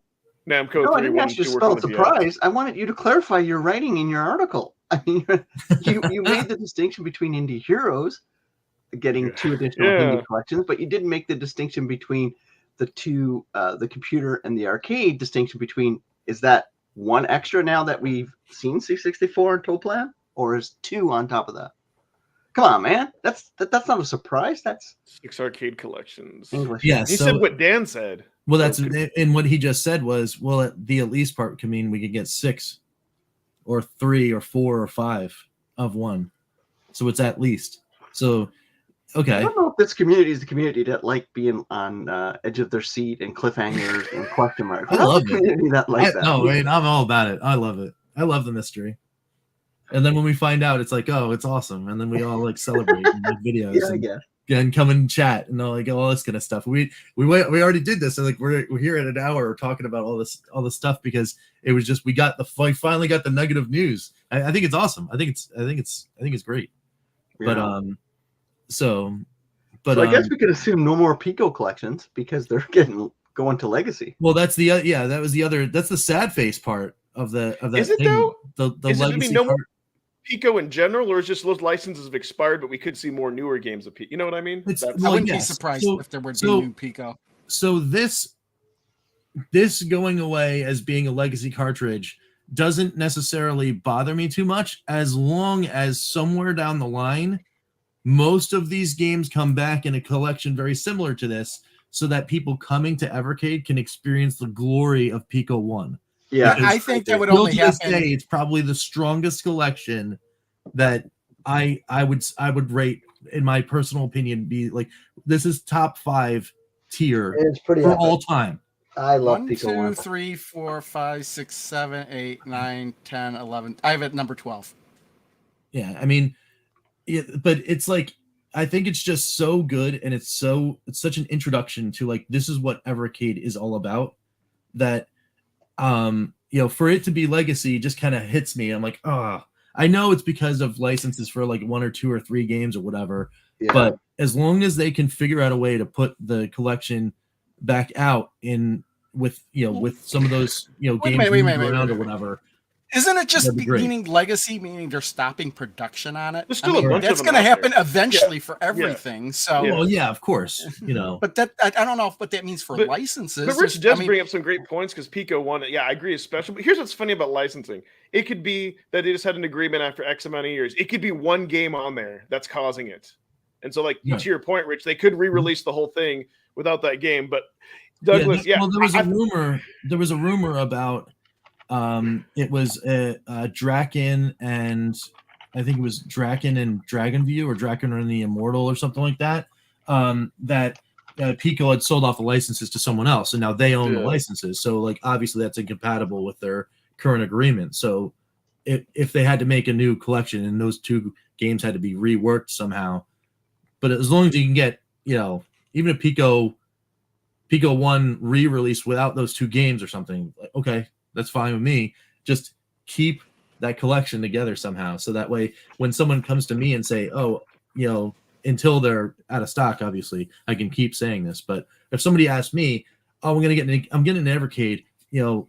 Speaker 3: Namco
Speaker 1: No, I didn't ask you to
Speaker 3: 312
Speaker 1: spell
Speaker 3: working on the
Speaker 1: surprise. I wanted you to clarify your writing in your article. I mean, you made the distinction between Indie Heroes getting 2 additional Hindi collections, but you didn't make the distinction between the 2, the computer and the arcade distinction between, is that 1 extra now that we've seen C64 and Toe Plan, or is 2 on top of that? Come on, man. That's not a surprise. That's
Speaker 3: 6 arcade collections.
Speaker 1: English.
Speaker 2: Yeah,
Speaker 3: He
Speaker 2: so
Speaker 3: said what Dan said.
Speaker 2: well, that's and what he just said was, well, the at least part can mean we could get 6 or 3 or 4 or 5 of 1. So it's at least. So
Speaker 1: I
Speaker 2: okay.
Speaker 1: don't know if this community is the community that like being on edge of their seat and cliffhangers and question marks.
Speaker 2: I love
Speaker 1: the community that like that.
Speaker 2: No, right. I'm all about it. I love it. I love the mystery. And then when we find out, it's like, oh, it's awesome. And then we all like celebrate and make videos
Speaker 1: Yeah, I
Speaker 2: and,
Speaker 1: guess.
Speaker 2: and come and chat and all like all this kind of stuff. We already did this. So like we're here at an hour talking about all this stuff because it was just we finally got the nugget of news. I think it's awesome. I think it's great.
Speaker 1: Yeah.
Speaker 2: So
Speaker 1: I guess we could assume no more Pico collections because they're going to legacy.
Speaker 2: well, that's the that was the other. That's the sad face part of that.
Speaker 3: Is it
Speaker 2: thing.
Speaker 3: though?
Speaker 2: The
Speaker 3: Is it to be
Speaker 2: legacy
Speaker 3: no more
Speaker 2: part.
Speaker 3: Pico in general, or is just those licenses have expired, but we could see more newer games of Pico? You know what I mean?
Speaker 2: It's-
Speaker 3: That's-
Speaker 4: I
Speaker 2: well,
Speaker 4: wouldn't
Speaker 2: yes.
Speaker 4: be surprised
Speaker 2: So-
Speaker 4: if there would
Speaker 2: so-
Speaker 4: be new Pico.
Speaker 2: So this going away as being a legacy cartridge doesn't necessarily bother me too much as long as somewhere down the line most of these games come back in a collection very similar to this so that people coming to Evercade can experience the glory of Pico 1.
Speaker 1: Yeah,
Speaker 4: I think that would
Speaker 2: Still
Speaker 4: only
Speaker 2: to this
Speaker 4: happen.
Speaker 2: day, it's probably the strongest collection that I would rate, in my personal opinion, be like, this is top 5 tier
Speaker 1: It's pretty
Speaker 2: for
Speaker 1: epic.
Speaker 2: all time.
Speaker 1: I love
Speaker 4: 1,
Speaker 1: Pico
Speaker 4: 2,
Speaker 1: 1.
Speaker 4: 3, 4, 5, 6, 7, 8, 9, 10, 11. I have it number 12.
Speaker 2: Yeah, I mean, but it's like, I think it's just so good, and it's such an introduction to like, this is what Evercade is all about, that for it to be legacy just kind of hits me. I'm like, I know it's because of licenses for like 1 or 2 or 3 games or whatever, but as long as they can figure out a way to put the collection back out in with some of those games around or whatever.
Speaker 4: Isn't it just meaning legacy, meaning they're stopping production on it?
Speaker 3: There's still a bunch
Speaker 4: that's
Speaker 3: of them
Speaker 4: going to
Speaker 3: out
Speaker 4: happen eventually for everything. So,
Speaker 2: well, yeah, of course,
Speaker 4: But that I don't know what that means for licenses.
Speaker 3: But Rich does bring up some great points, because Pico 1, yeah, I agree, especially. But here's what's funny about licensing: it could be that they just had an agreement after X amount of years. It could be one game on there that's causing it, and so to your point, Rich, they could re-release the whole thing without that game. But Douglas,
Speaker 2: well, there was a rumor about. It was Draken, and I think it was Draken and Dragonview, or Draken and the Immortal, or something like that. That Pico had sold off the licenses to someone else, and now they own the licenses. So, like, obviously, that's incompatible with their current agreement. So, if they had to make a new collection, and those 2 games had to be reworked somehow, but as long as you can get, even a Pico 1 re-release without those 2 games or something, like, okay. That's fine with me. Just keep that collection together somehow, so that way when someone comes to me and say, until they're out of stock, obviously I can keep saying this. But if somebody asks me, I'm getting an Evercade,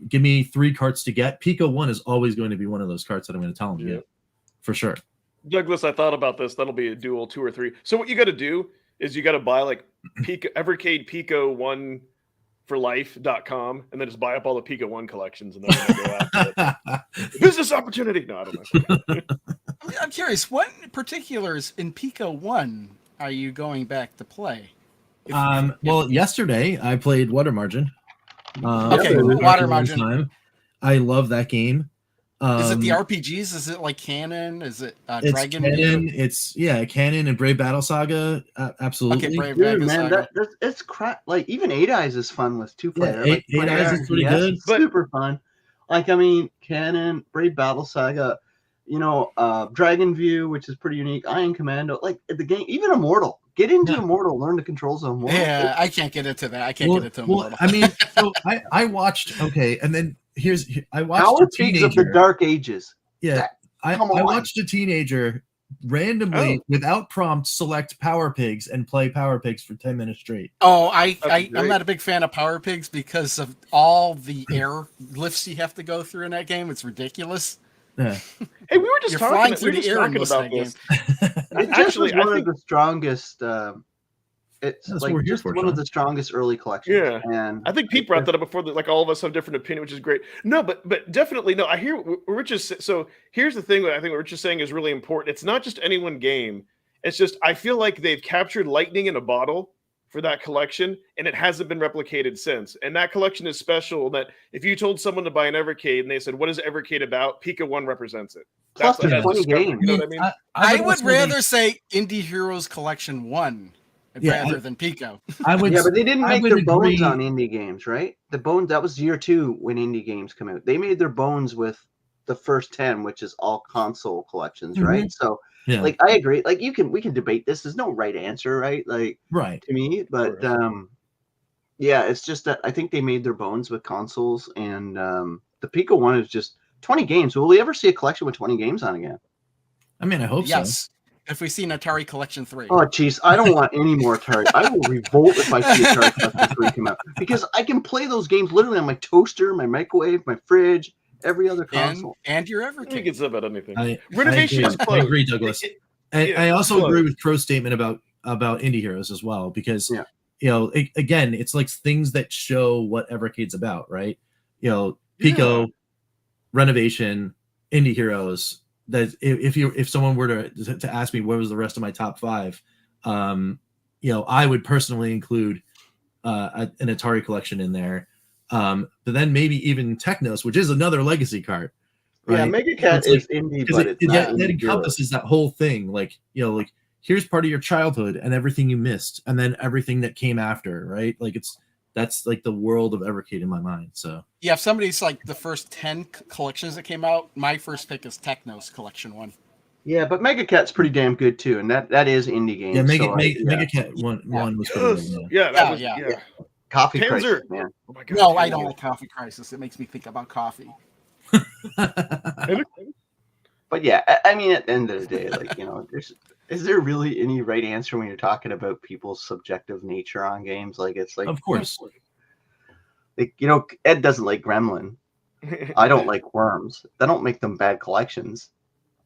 Speaker 2: give me 3 carts to get, Pico 1 is always going to be one of those carts that I'm going to tell them to get, for sure.
Speaker 3: Douglas, I thought about this. That'll be a dual 2 or 3. So what you got to do is you got to buy like Evercade Pico 1 for life.com, and then just buy up all the Pico 1 collections, and then go after it. Business opportunity. No, I don't know.
Speaker 4: I'm curious, what particulars in Pico 1 are you going back to play?
Speaker 2: Well, yesterday I played Water Margin.
Speaker 4: Water Margin.
Speaker 2: I love that game.
Speaker 4: Is it the RPGs? Is it like Canon? Is it Dragon?
Speaker 2: Canon. It's Canon and Brave Battle Saga. Absolutely.
Speaker 4: Okay, Brave
Speaker 1: Dude,
Speaker 4: Battle
Speaker 1: man,
Speaker 4: Saga.
Speaker 1: it's crap. Like, even 8 Eyes is fun with 2-player.
Speaker 2: Yeah, 8 Eyes is pretty good.
Speaker 1: Super fun. Like, I mean, Canon, Brave Battle Saga, Dragon View, which is pretty unique. Iron Commando, like the game, even Immortal. Get into Immortal, learn the controls of Immortal.
Speaker 4: Yeah, I can't get into that. I can't get into Immortal.
Speaker 2: I mean, so I watched. Okay, and then I watched
Speaker 1: Power
Speaker 2: a
Speaker 1: Pigs
Speaker 2: teenager
Speaker 1: of the Dark Ages.
Speaker 2: Yeah, I watched a teenager randomly, without prompt, select Power Pigs and play Power Pigs for 10 minutes straight.
Speaker 4: Oh, I'm not a big fan of Power Pigs because of all the air lifts you have to go through in that game. It's ridiculous.
Speaker 2: Yeah.
Speaker 3: Hey, we were just
Speaker 4: flying
Speaker 3: talking
Speaker 4: through the air
Speaker 3: about this.
Speaker 1: It actually one of the strongest. It's
Speaker 2: That's
Speaker 1: like
Speaker 2: what we're here
Speaker 1: just
Speaker 2: for,
Speaker 1: one
Speaker 2: Sean.
Speaker 1: of the strongest early collections.
Speaker 3: Yeah,
Speaker 1: and
Speaker 3: I think Pete brought that up before. That like all of us have different opinion, which is great. No, but definitely no. I hear what Rich is. So here's the thing that I think what Rich is saying is really important. It's not just any one game. It's just I feel like they've captured lightning in a bottle for that collection, and it hasn't been replicated since. And that collection is special. That if you told someone to buy an Evercade and they said, "What is Evercade about?" Pico 1 represents it.
Speaker 1: Plus
Speaker 3: That's
Speaker 1: the 20 games.
Speaker 3: You know what I mean?
Speaker 4: I would rather say Indie Heroes Collection 1 rather than Pico.
Speaker 1: But they didn't make their bones on indie games, right? The bones, that was year 2 when indie games come out. They made their bones with the first 10, which is all console collections, right? So, like, I agree. Like, we can debate this. There's no right answer, right? Like, to me, but it's just that I think they made their bones with consoles, and the Pico 1 is just 20 games. Will we ever see a collection with 20 games on again?
Speaker 2: I mean, I hope so.
Speaker 4: Yes. If we see an Atari Collection 3.
Speaker 1: Oh, jeez. I don't want any more Atari. I will revolt if I see Atari Collection 3 come out. Because I can play those games literally on my toaster, my microwave, my fridge, every other console.
Speaker 4: And your Evercade.
Speaker 3: You can say about anything.
Speaker 2: Renovation
Speaker 3: is close.
Speaker 2: I agree, Douglas. I also agree with Crow's statement about Indie Heroes as well. Because, again, it's like things that show what Evercade's about, right? Pico, Renovation, Indie Heroes. That if someone were to ask me what was the rest of my top 5, I would personally include an Atari collection in there, but then maybe even Technos, which is another legacy card,
Speaker 1: Yeah,
Speaker 2: right?
Speaker 1: Megacat is indie, but it's not
Speaker 2: that
Speaker 1: indie
Speaker 2: encompasses that whole thing. Like, like here's part of your childhood and everything you missed, and then everything that came after, right? Like that's like the world of Evercade in my mind. So
Speaker 4: Yeah, if somebody's like the first 10 collections that came out, my first pick is Techno's collection 1.
Speaker 1: Yeah, but Megacat's pretty damn good too, and that is indie game.
Speaker 2: yeah,
Speaker 1: yeah.
Speaker 2: Megacat one was pretty good.
Speaker 3: Yeah, that was
Speaker 4: yeah.
Speaker 1: Coffee
Speaker 3: Panzer.
Speaker 1: Crisis, man.
Speaker 3: Oh my God,
Speaker 4: No, I
Speaker 3: Panzer.
Speaker 4: don't like Coffee Crisis. It makes me think about coffee.
Speaker 1: But yeah, I mean, at the end of the day, like, is there really any right answer when you're talking about people's subjective nature on games? Like, it's like,
Speaker 2: Of course.
Speaker 1: like, Ed doesn't like Gremlin. I don't like Worms. That don't make them bad collections.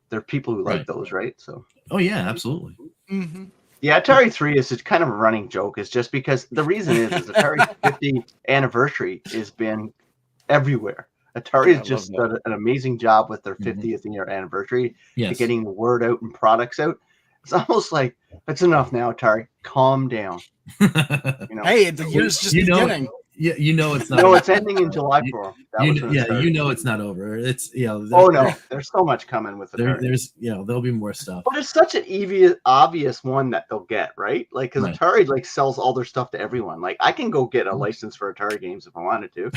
Speaker 1: There are people who like those, right? So.
Speaker 2: Oh yeah, absolutely.
Speaker 4: Mm-hmm.
Speaker 1: Yeah, Atari 3 is just kind of a running joke. Is just because the reason is Atari's 50th anniversary has been everywhere. Atari has just done an amazing job with their 50th year anniversary, getting the word out and products out. It's almost like, that's enough now, Atari. Calm down.
Speaker 4: Hey, the year's just beginning.
Speaker 2: Yeah, it's not.
Speaker 1: No, it's ending in July 4th.
Speaker 2: It's not over. It's
Speaker 1: oh no, there's so much coming with it.
Speaker 2: There's there'll be more stuff.
Speaker 1: But it's such an obvious one that they'll get, right? Like, because Atari like sells all their stuff to everyone. Like, I can go get a license for Atari games if I wanted to.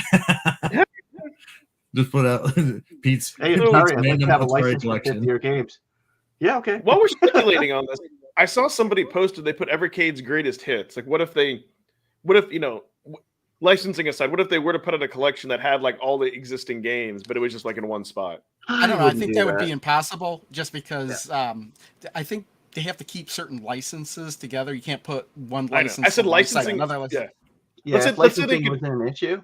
Speaker 2: Just put out Pete's.
Speaker 1: Hey, Atari, I'd like to have a license for 50-year games. Yeah, okay.
Speaker 3: While we're speculating on this, I saw somebody posted they put Evercade's greatest hits. Like, what if licensing aside, what if they were to put out a collection that had like all the existing games, but it was just like in one spot?
Speaker 4: I don't know. I think that would be impossible, just because I think they have to keep certain licenses together. You can't put one license.
Speaker 3: I said licensing.
Speaker 4: Another license.
Speaker 1: Yeah. Let's say they was an issue.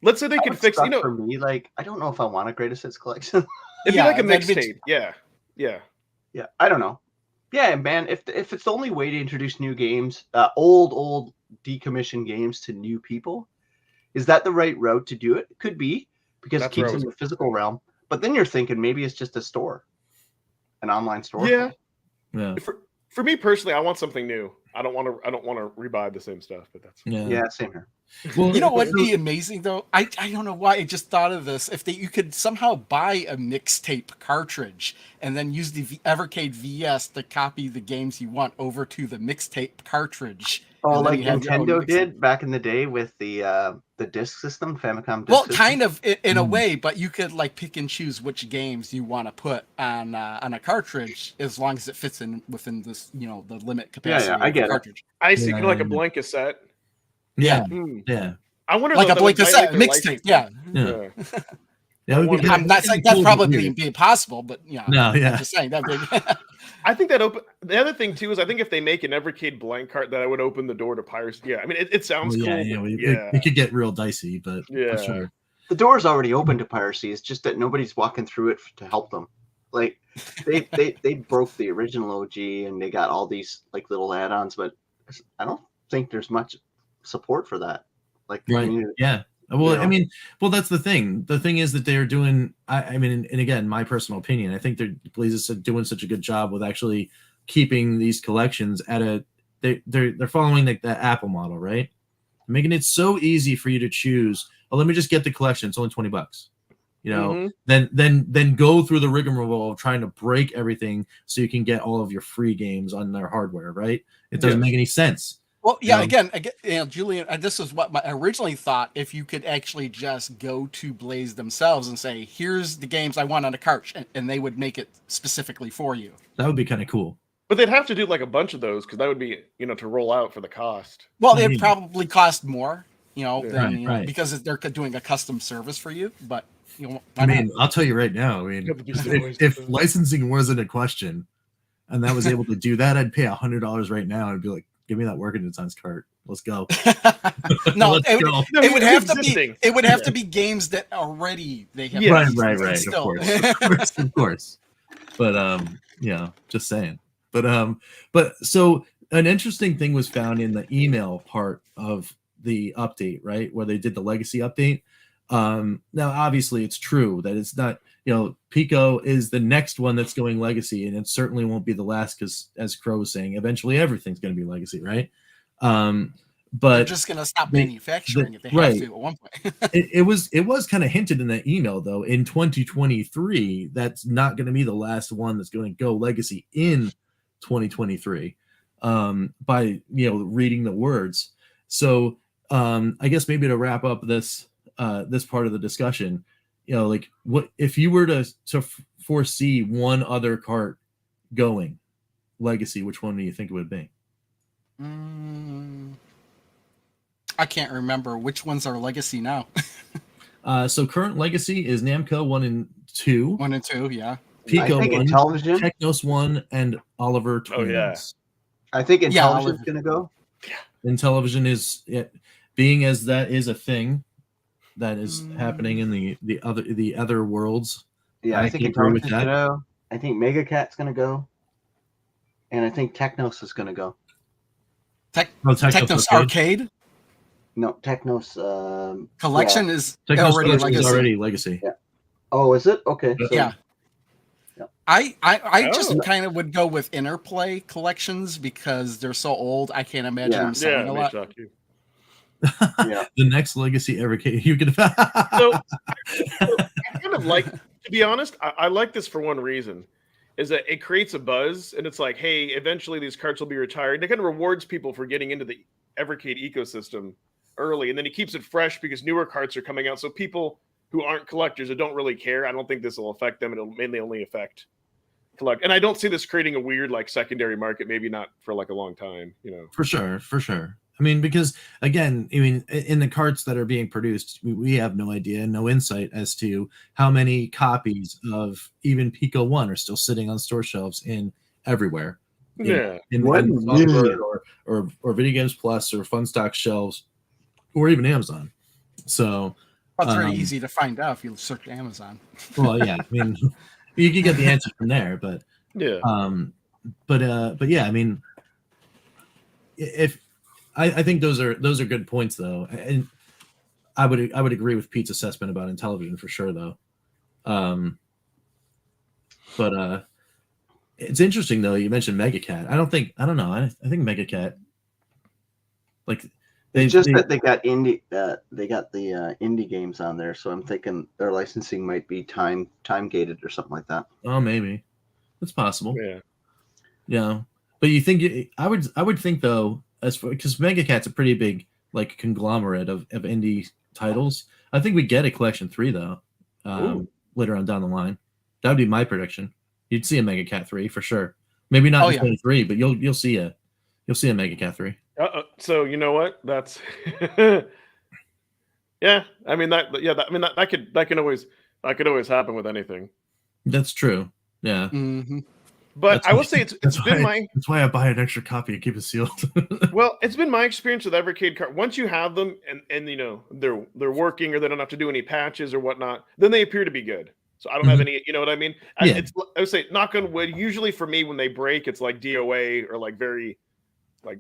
Speaker 3: Let's say they could fix.
Speaker 1: For me, like, I don't know if I want a greatest hits collection.
Speaker 3: It'd be like a mixtape. Yeah.
Speaker 1: I don't know. Yeah, man. If it's the only way to introduce new games, old decommissioned games to new people, is that the right route to do it? Could be, because it keeps them in the physical realm. But then you're thinking maybe it's just a store, an online store.
Speaker 3: Yeah. For me personally, I want something new. I don't want to rebuy the same stuff. But that's
Speaker 1: same here.
Speaker 4: Well, you know what would be amazing though? I don't know why I just thought of this. If you could somehow buy a mixtape cartridge and then use the Evercade VS to copy the games you want over to the mixtape cartridge.
Speaker 1: Oh, like Nintendo did back in the day with the disc system, Famicom disc system?
Speaker 4: Kind of in a way, but you could like pick and choose which games you want to put on a cartridge as long as it fits within this, the limit capacity of the cartridge.
Speaker 3: I see, kind of like a blank cassette.
Speaker 2: Yeah.
Speaker 3: I wonder,
Speaker 4: like a blank cassette mixtape. Yeah. I'm not saying that's probably be possible, but I'm just saying that.
Speaker 3: I think that the other thing too is I think if they make an Evercade blank cart, that would open the door to piracy. Yeah, I mean it sounds cool.
Speaker 2: It could get real dicey, but for sure.
Speaker 1: The door's already open to piracy. It's just that nobody's walking through it to help them. Like they broke the original OG and they got all these like little add-ons, but I don't think there's much support for that. Like the community.
Speaker 2: Yeah. Well, I mean, that's the thing. The thing is that they're doing. I mean, and again, my personal opinion, I think Blaze is doing such a good job with actually keeping these collections at a. They're following like the Apple model, right? Making it so easy for you to choose. Oh, let me just get the collection. It's only $20. Then go through the rigmarole of trying to break everything so you can get all of your free games on their hardware, right? It doesn't make any sense.
Speaker 4: Well, yeah, again, Julian, this is what I originally thought. If you could actually just go to Blaze themselves and say, here's the games I want on a cart, and they would make it specifically for you.
Speaker 2: That would be kind of cool.
Speaker 3: But they'd have to do like a bunch of those because that would be, to roll out for the cost.
Speaker 4: Well, they'd probably cost more, because they're doing a custom service for you. But,
Speaker 2: I'll tell you right now, if licensing wasn't a question and that was able to do that, I'd pay $100 right now and be like, give me that working designs cart. Let's go.
Speaker 4: It would have to be. It would have to be games that already they have.
Speaker 2: Right. Of course. But just saying. But so an interesting thing was found in the email part of the update, right, where they did the legacy update. Now, obviously, it's true that it's not. Pico is the next one that's going legacy, and it certainly won't be the last because, as Crow was saying, eventually everything's going to be legacy, right? but
Speaker 4: they're just going to stop manufacturing if they have to at one point.
Speaker 2: it was kind of hinted in that email, though, in 2023, that's not going to be the last one that's going to go legacy in 2023, by reading the words. So I guess maybe to wrap up this part of the discussion, like, what if you were to foresee one other cart going legacy, which one do you think it would be?
Speaker 4: I can't remember which ones are legacy now.
Speaker 2: So current legacy is Namco 1 and 2.
Speaker 4: 1 and 2, yeah.
Speaker 2: Pico 1,
Speaker 1: Intellivision,
Speaker 2: Technos 1 and Oliver Twins.
Speaker 3: Oh yeah.
Speaker 1: I think Intellivision's going to go.
Speaker 2: Intellivision is being as that is a thing that is happening in the other worlds.
Speaker 1: Yeah, I think Intellivision's going to go. I think MegaCat's going to go, and I think Technos is going to go.
Speaker 4: Technos Arcade?
Speaker 1: No, Technos
Speaker 4: Collection is
Speaker 2: Technos
Speaker 4: already legacy.
Speaker 2: Is already legacy.
Speaker 1: Yeah. Oh, is it? Okay. So,
Speaker 4: yeah. I just kind of would go with Interplay collections because they're so old. I can't imagine them selling a lot.
Speaker 1: Yeah.
Speaker 2: The next legacy Evercade you can.
Speaker 3: So I kind of like, to be honest, I like this for one reason, is that it creates a buzz, and it's like, hey, eventually these carts will be retired. It kind of rewards people for getting into the Evercade ecosystem early, and then it keeps it fresh because newer carts are coming out. So people who aren't collectors or don't really care, I don't think this will affect them. It'll mainly only affect collect. And I don't see this creating a weird like secondary market, maybe not for like a long time, For sure.
Speaker 2: I mean, because again, in the carts that are being produced, we have no idea, no insight as to how many copies of even Pico 1 are still sitting on store shelves in everywhere.
Speaker 3: Yeah.
Speaker 2: Or Video Games Plus or Fun Stock shelves, or even Amazon. So
Speaker 4: it's very easy to find out if you search Amazon.
Speaker 2: Well, yeah, I mean, you can get the answer from there, but
Speaker 3: yeah.
Speaker 2: But yeah, I mean, if I think those are good points though, and I would agree with Pete's assessment about Intellivision for sure though. But it's interesting though. You mentioned MegaCat. I think MegaCat, like
Speaker 1: that they got indie. They got the indie games on there, so I'm thinking their licensing might be time gated or something like that.
Speaker 2: Oh, maybe it's possible.
Speaker 3: Yeah.
Speaker 2: Yeah, but you think I would think though, because MegaCat's a pretty big like conglomerate of indie titles. I think we get a collection 3 though later on down the line. That would be my prediction. You'd see a MegaCat 3 for sure. Maybe not in 23, but you'll see a MegaCat 3.
Speaker 3: So you know what? That's yeah. I mean that could always happen with anything.
Speaker 2: That's true. Yeah.
Speaker 4: Mm-hmm.
Speaker 3: But I will say that's
Speaker 2: why I buy an extra copy and keep it sealed.
Speaker 3: Well, it's been my experience with Evercade card. Once you have them and they're working or they don't have to do any patches or whatnot, then they appear to be good. So I don't have any, you know what I mean?
Speaker 2: Yeah.
Speaker 3: I would say knock on wood. Usually for me, when they break, it's like DOA or like very, like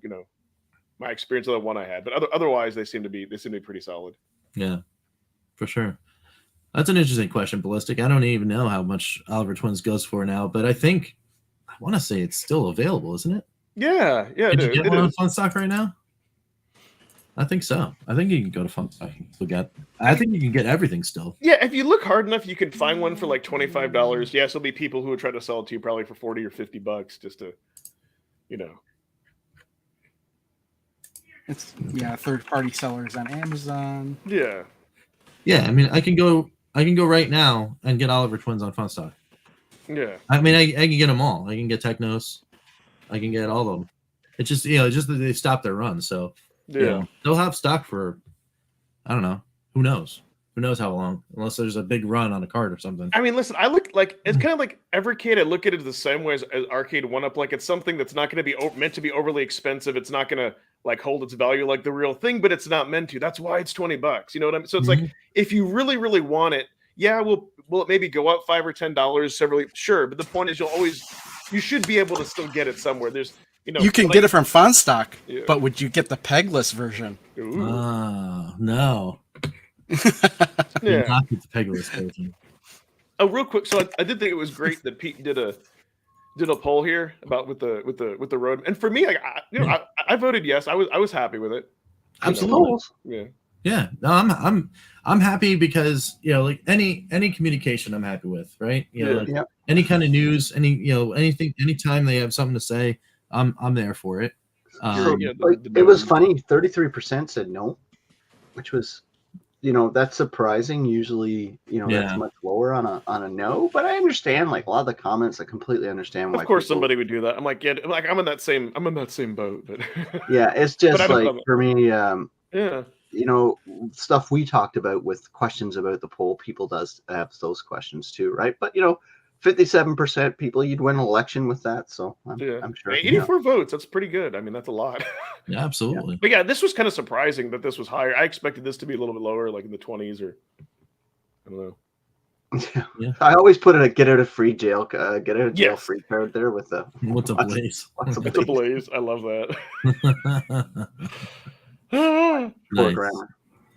Speaker 3: my experience of the one I had. But otherwise, they seem to be pretty solid.
Speaker 2: Yeah, for sure. That's an interesting question, Ballistic. I don't even know how much Oliver Twins goes for now, but I want to say it's still available, isn't it?
Speaker 3: Yeah.
Speaker 2: Did you get one on Fun Stock right now? I think so. I think you can go to Fun Stock and look at. I think you can get everything still.
Speaker 3: Yeah, if you look hard enough, you can find one for like $25. Yes, there'll be people who would try to sell it to you probably for $40 or $50 just to,
Speaker 4: It's third-party sellers on Amazon.
Speaker 3: Yeah.
Speaker 2: Yeah, I mean, I can go right now and get Oliver Twins on Fun Stock.
Speaker 3: Yeah.
Speaker 2: I mean, I can get them all. I can get Technos. I can get all of them. It's just that they stopped their run. So they'll have stock for, I don't know. Who knows? Who knows how long? Unless there's a big run on a card or something.
Speaker 3: I mean, listen, I look like it's kind of like Evercade. I look at it the same way as Arcade 1-Up. Like it's something that's not going to be meant to be overly expensive. It's not going to like hold its value like the real thing, but it's not meant to. That's why it's $20. You know what I mean? So it's like if you really, really want it, will it maybe go up $5 or $10 several? Sure, but the point is you should be able to still get it somewhere. There's
Speaker 4: you can get it from Fun Stock, but would you get the pegless version?
Speaker 2: No.
Speaker 3: Yeah.
Speaker 2: Not get the pegless version.
Speaker 3: Oh, real quick. So I did think it was great that Pete did a poll here about with the road. And for me, I voted yes. I was happy with it.
Speaker 2: Absolutely.
Speaker 3: Yeah.
Speaker 2: Yeah, no, I'm happy because like any communication I'm happy with, right? Like any kind of news, anything, anytime they have something to say, I'm there for it.
Speaker 1: It was funny. 33% said no, which was, that's surprising. Usually, that's much lower on a no. But I understand, like a lot of the comments, I completely understand why.
Speaker 3: Of course, somebody would do that. I'm like, I'm in that same boat. But
Speaker 1: yeah, it's just like for me,
Speaker 3: yeah.
Speaker 1: Stuff we talked about with questions about the poll, people does have those questions too, right? But 57% people, you'd win an election with that, so I'm sure.
Speaker 3: 84 votes, that's pretty good. I mean, that's a lot.
Speaker 2: Yeah, absolutely.
Speaker 3: But yeah, this was kind of surprising that this was higher. I expected this to be a little bit lower, like in the 20s or I don't know.
Speaker 1: Yeah. I always put it a get out of jail free card there with the
Speaker 2: what's a blaze.
Speaker 3: What's a blaze? I love that.
Speaker 2: Nice.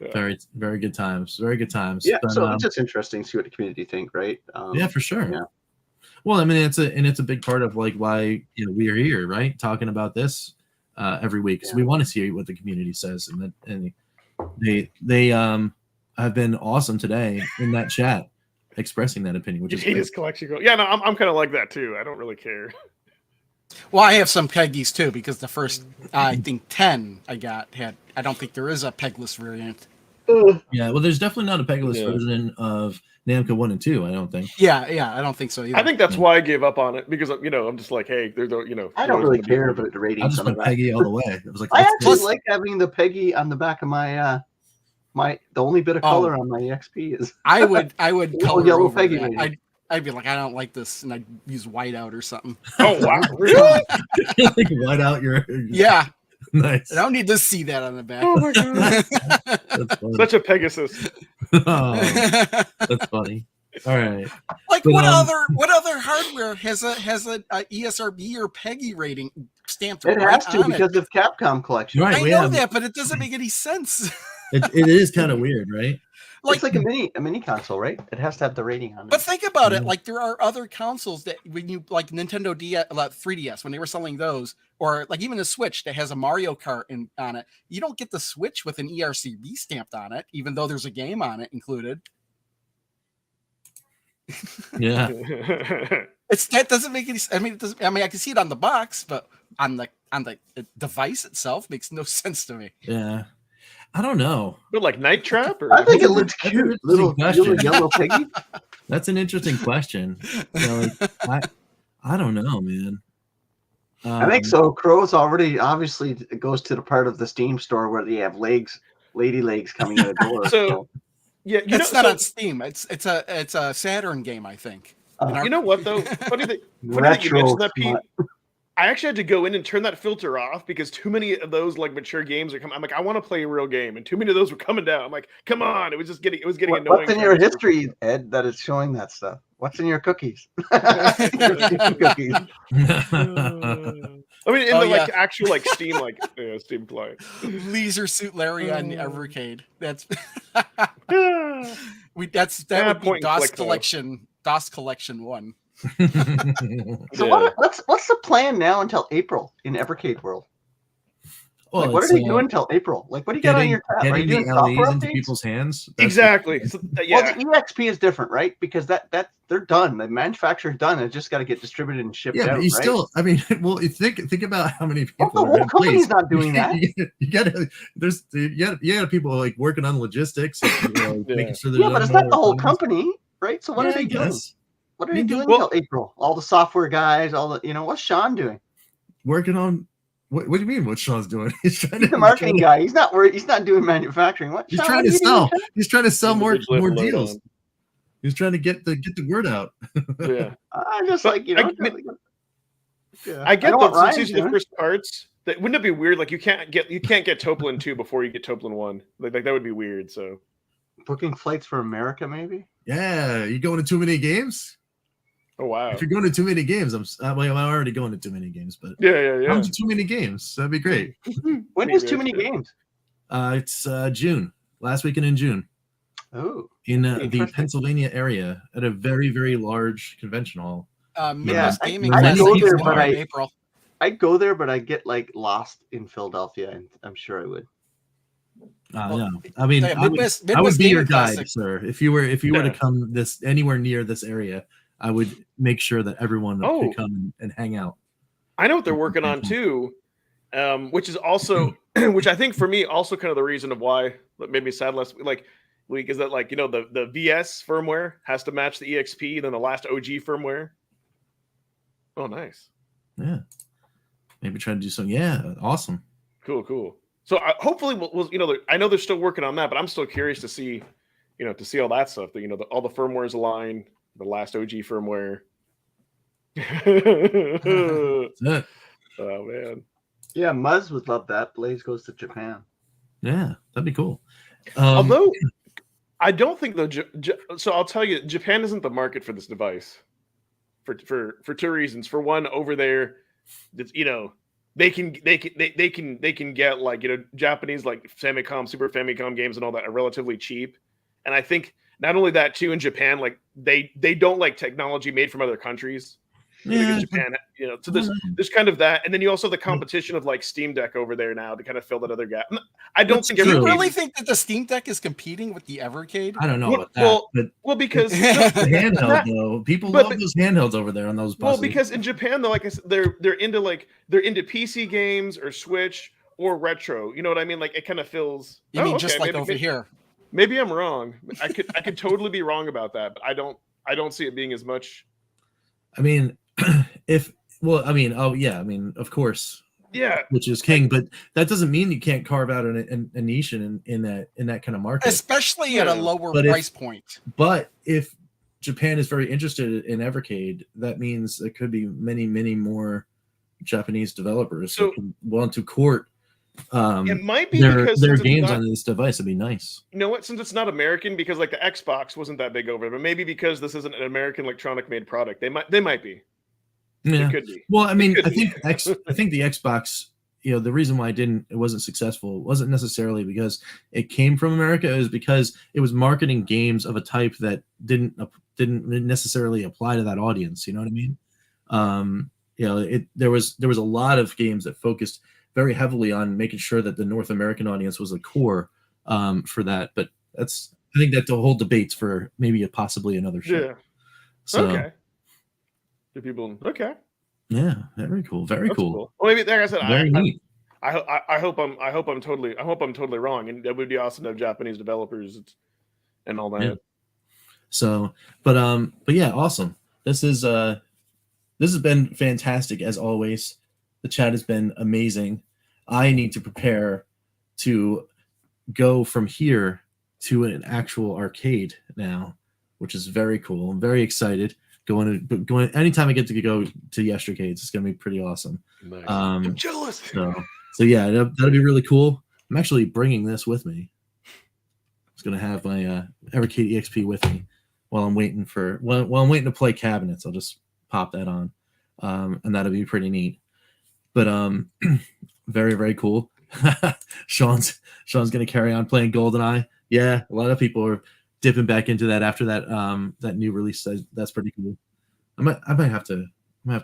Speaker 2: Yeah. Very, very good times. Very good times.
Speaker 1: Yeah, but, so it's just interesting to see what the community think, right?
Speaker 2: Yeah, for sure.
Speaker 1: Yeah.
Speaker 2: Well, I mean, it's a big part of like why we are here, right? Talking about this every week. So we want to see what the community says, and they have been awesome today in that chat, expressing that opinion. Which is
Speaker 3: his collection. Yeah, no, I'm kind of like that too. I don't really care.
Speaker 4: Well, I have some Peggies too because the first I think 10 I don't think there is a pegless variant.
Speaker 2: Yeah, well, there's definitely not a pegless version of Namco 1 and 2. I don't think.
Speaker 4: Yeah, I don't think so either.
Speaker 3: I think that's why I gave up on it because I'm just like, hey, there's
Speaker 1: I don't really care about the ratings.
Speaker 2: I just went Peggy all the way. It was like
Speaker 1: I actually like having the Peggy on the back of my the only bit of color on my EXP is
Speaker 4: I would color
Speaker 1: yellow
Speaker 4: over
Speaker 1: Peggy.
Speaker 4: I'd be like, I don't like this, and I'd use whiteout or something.
Speaker 3: Oh wow, really?
Speaker 2: Like white out your
Speaker 4: yeah.
Speaker 2: Nice.
Speaker 4: I don't need to see that on the back.
Speaker 3: Oh my god, such a Pegasus.
Speaker 2: Oh, that's funny. All right.
Speaker 4: Like what other hardware has a ESRB or PEGI rating stamped?
Speaker 1: It has to because of Capcom collection.
Speaker 2: Right,
Speaker 4: I know that, but it doesn't make any sense.
Speaker 2: It is kind of weird, right?
Speaker 1: It's like a mini console, right? It has to have the rating on it.
Speaker 4: But think about it. Like there are other consoles that when you like Nintendo 3DS when they were selling those, or like even a Switch that has a Mario Kart on it, you don't get the Switch with an ERCB stamped on it, even though there's a game on it included.
Speaker 2: Yeah,
Speaker 4: that doesn't make any. I mean, I can see it on the box, but on the device itself makes no sense to me.
Speaker 2: Yeah. I don't know.
Speaker 3: But like Night Trap? Or?
Speaker 1: I think it looks cute. Little yellow piggy.
Speaker 2: That's an interesting question. I don't know, man.
Speaker 1: I think so. Crow's obviously goes to the part of the Steam store where they have lady legs coming out of the door.
Speaker 3: So yeah,
Speaker 4: it's not on Steam. It's a Saturn game, I think.
Speaker 3: You know what though? Funny that you mentioned that, Pete. I actually had to go in and turn that filter off because too many of those like mature games are coming. I'm like, I want to play a real game, and too many of those were coming down. I'm like, come on! It was getting annoying.
Speaker 1: What's in your history, Ed, that is showing that stuff? What's in your cookies? Cookies.
Speaker 3: I mean, in the actual Steam Steam client.
Speaker 4: Leisure Suit Larry on Evercade. That would be DOS collection. DOS collection 1.
Speaker 1: So what's the plan now until April in Evercade world?
Speaker 2: Well,
Speaker 1: what are they doing until April? Like, what do you got on your tab? Are you doing software
Speaker 2: into
Speaker 1: updates?
Speaker 2: People's hands?
Speaker 3: Exactly.
Speaker 1: Well, the EXP is different, right? Because that they're done. The manufacturer's done. It just got to get distributed and shipped out.
Speaker 2: Yeah, but you still. I mean, well, think about how many people.
Speaker 1: Well, the whole company's not doing that.
Speaker 2: you got people like working on logistics, and, making sure.
Speaker 1: Yeah, but it's not the whole company, right? So what are they doing? What are they doing until April? All the software guys, what's Sean doing?
Speaker 2: Working on what do you mean? What Sean's doing? He's
Speaker 1: the marketing guy. He's not worried. He's not doing manufacturing. What?
Speaker 2: He's trying to sell. He's trying to sell more deals. He's trying to get the word out.
Speaker 3: Yeah,
Speaker 1: I'm just
Speaker 3: I get that since these are the first parts. Wouldn't it be weird? Like you can't get Toplin 2 before you get Toplin 1. Like that would be weird. So
Speaker 1: booking flights for America, maybe.
Speaker 2: Yeah, you going to too many games?
Speaker 3: Oh wow!
Speaker 2: If you're going to too many games, I'm already going to too many games, but
Speaker 3: yeah.
Speaker 2: Come to too many games. That'd be great.
Speaker 1: When is too many games?
Speaker 2: It's June, last weekend in June.
Speaker 1: Oh,
Speaker 2: in the Pennsylvania area at a very, very large convention hall.
Speaker 4: Gaming.
Speaker 1: I go there, but
Speaker 4: April.
Speaker 1: I'd go there, but I get like lost in Philadelphia, and I'm sure I would.
Speaker 2: Yeah. I mean,
Speaker 4: Yeah,
Speaker 2: I would be your
Speaker 4: Gaming
Speaker 2: guide,
Speaker 4: Classic.
Speaker 2: sir. If you were to
Speaker 3: Yeah.
Speaker 2: come anywhere near this area, I would make sure that everyone could come and hang out.
Speaker 3: I know what they're working on too, which is also, which I think for me also kind of the reason of why that made me sad last week is that, like, you know, the VS firmware has to match the EXP, and then the last OG firmware. Oh, nice.
Speaker 2: Yeah. Maybe try to do something. Yeah, awesome.
Speaker 3: Cool. So hopefully we'll you know, I know they're still working on that, but I'm still curious to see, you know, all that stuff. That, you know, all the firmwares align, the last OG firmware.
Speaker 2: That's it.
Speaker 3: Oh man.
Speaker 1: Yeah, Muzz would love that. Blaze goes to Japan.
Speaker 2: Yeah, that'd be cool.
Speaker 3: Although I don't think so I'll tell you, Japan isn't the market for this device for two reasons. For one, over there, you know, they can get, like, you know, Japanese, like, Famicom, Super Famicom games and all that are relatively cheap. And I think not only that too, in Japan, like, they don't like technology made from other countries.
Speaker 2: Yeah.
Speaker 3: Japan, you know, so there's kind of that, and then you also have the competition of, like, Steam Deck over there now to kind of fill that other gap. I don't think
Speaker 4: Do you
Speaker 3: Evercade
Speaker 4: really think that the Steam Deck is competing with the Evercade?
Speaker 2: I don't know about that.
Speaker 3: Well, because
Speaker 2: the handheld though, people love those handhelds over there on those buses.
Speaker 3: Well, because in Japan, though, like I said, they're into PC games or Switch or retro. You know what I mean? Like, it kind of feels.
Speaker 4: You mean just like over here?
Speaker 3: Maybe I'm wrong. I could totally be wrong about that, but I don't see it being as much.
Speaker 2: I mean, of course,
Speaker 3: yeah,
Speaker 2: which is king, but that doesn't mean you can't carve out a niche in that kind of market,
Speaker 4: especially at a lower price point.
Speaker 2: But if Japan is very interested in Evercade, that means there could be many more Japanese developers who want to court
Speaker 3: it might be
Speaker 2: their games on this device. Would be nice.
Speaker 3: You know what? Since it's not American, because, like, the Xbox wasn't that big over there, but maybe because this isn't an American electronic made product, they might be.
Speaker 2: Yeah.
Speaker 3: It could be.
Speaker 2: Well, I mean, I think the Xbox, you know, the reason why it wasn't successful wasn't necessarily because it came from America. It was because it was marketing games of a type that didn't necessarily apply to that audience. You know what I mean? You know, there was a lot of games that focused very heavily on making sure that the North American audience was a core for that. But I think that's a whole debate for maybe possibly another show.
Speaker 3: Yeah.
Speaker 2: So,
Speaker 3: okay. Do people? Okay.
Speaker 2: Yeah. Very cool. Very cool.
Speaker 3: Well, maybe, like I said,
Speaker 2: very neat.
Speaker 3: I hope I'm totally wrong, and that would be awesome to have Japanese developers and all that.
Speaker 2: Yeah. So, but yeah, awesome. This has been fantastic as always. The chat has been amazing. I need to prepare to go from here to an actual arcade now, which is very cool. I'm very excited. Going anytime I get to go to Yestercades, it's going to be pretty awesome.
Speaker 3: Nice. I'm jealous.
Speaker 2: So yeah, that'll be really cool. I'm actually bringing this with me. I was going to have my Evercade EXP with me while I'm waiting to play cabinets. I'll just pop that on, and that'll be pretty neat. But very, very cool. Sean's going to carry on playing GoldenEye. Yeah, a lot of people are dipping back into that after that new release. That's pretty cool. I might have to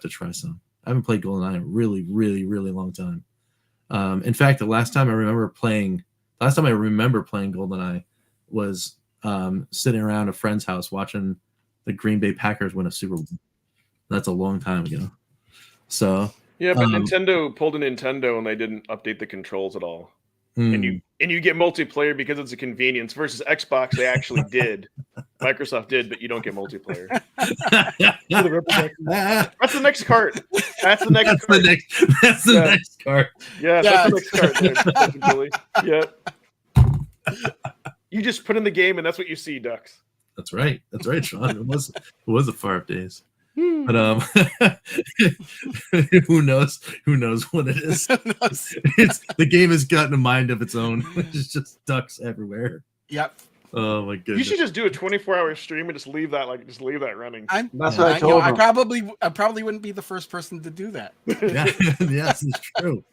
Speaker 2: try some. I haven't played GoldenEye in a really, really, really long time. In fact, the last time I remember playing GoldenEye was sitting around a friend's house watching the Green Bay Packers win a Super Bowl. That's a long time ago. So
Speaker 3: yeah, but Nintendo pulled a Nintendo and they didn't update the controls at all. And you get multiplayer because it's a convenience. Versus Xbox, they actually did. Microsoft did, but you don't get multiplayer. That's the next cart. That's the next cart.
Speaker 2: That's the next cart.
Speaker 3: Yeah, that's the next cart. Yeah. You just put in the game, and that's what you see, Ducks.
Speaker 2: That's right, Sean. It was the far days. But who knows what it is. The game has gotten a mind of its own. It's just ducks everywhere.
Speaker 4: Yep.
Speaker 2: Oh my goodness.
Speaker 3: You should just do a 24-hour stream and just leave that running.
Speaker 1: That's what I told him.
Speaker 4: I probably wouldn't be the first person to do that.
Speaker 2: Yeah, yes, it's true.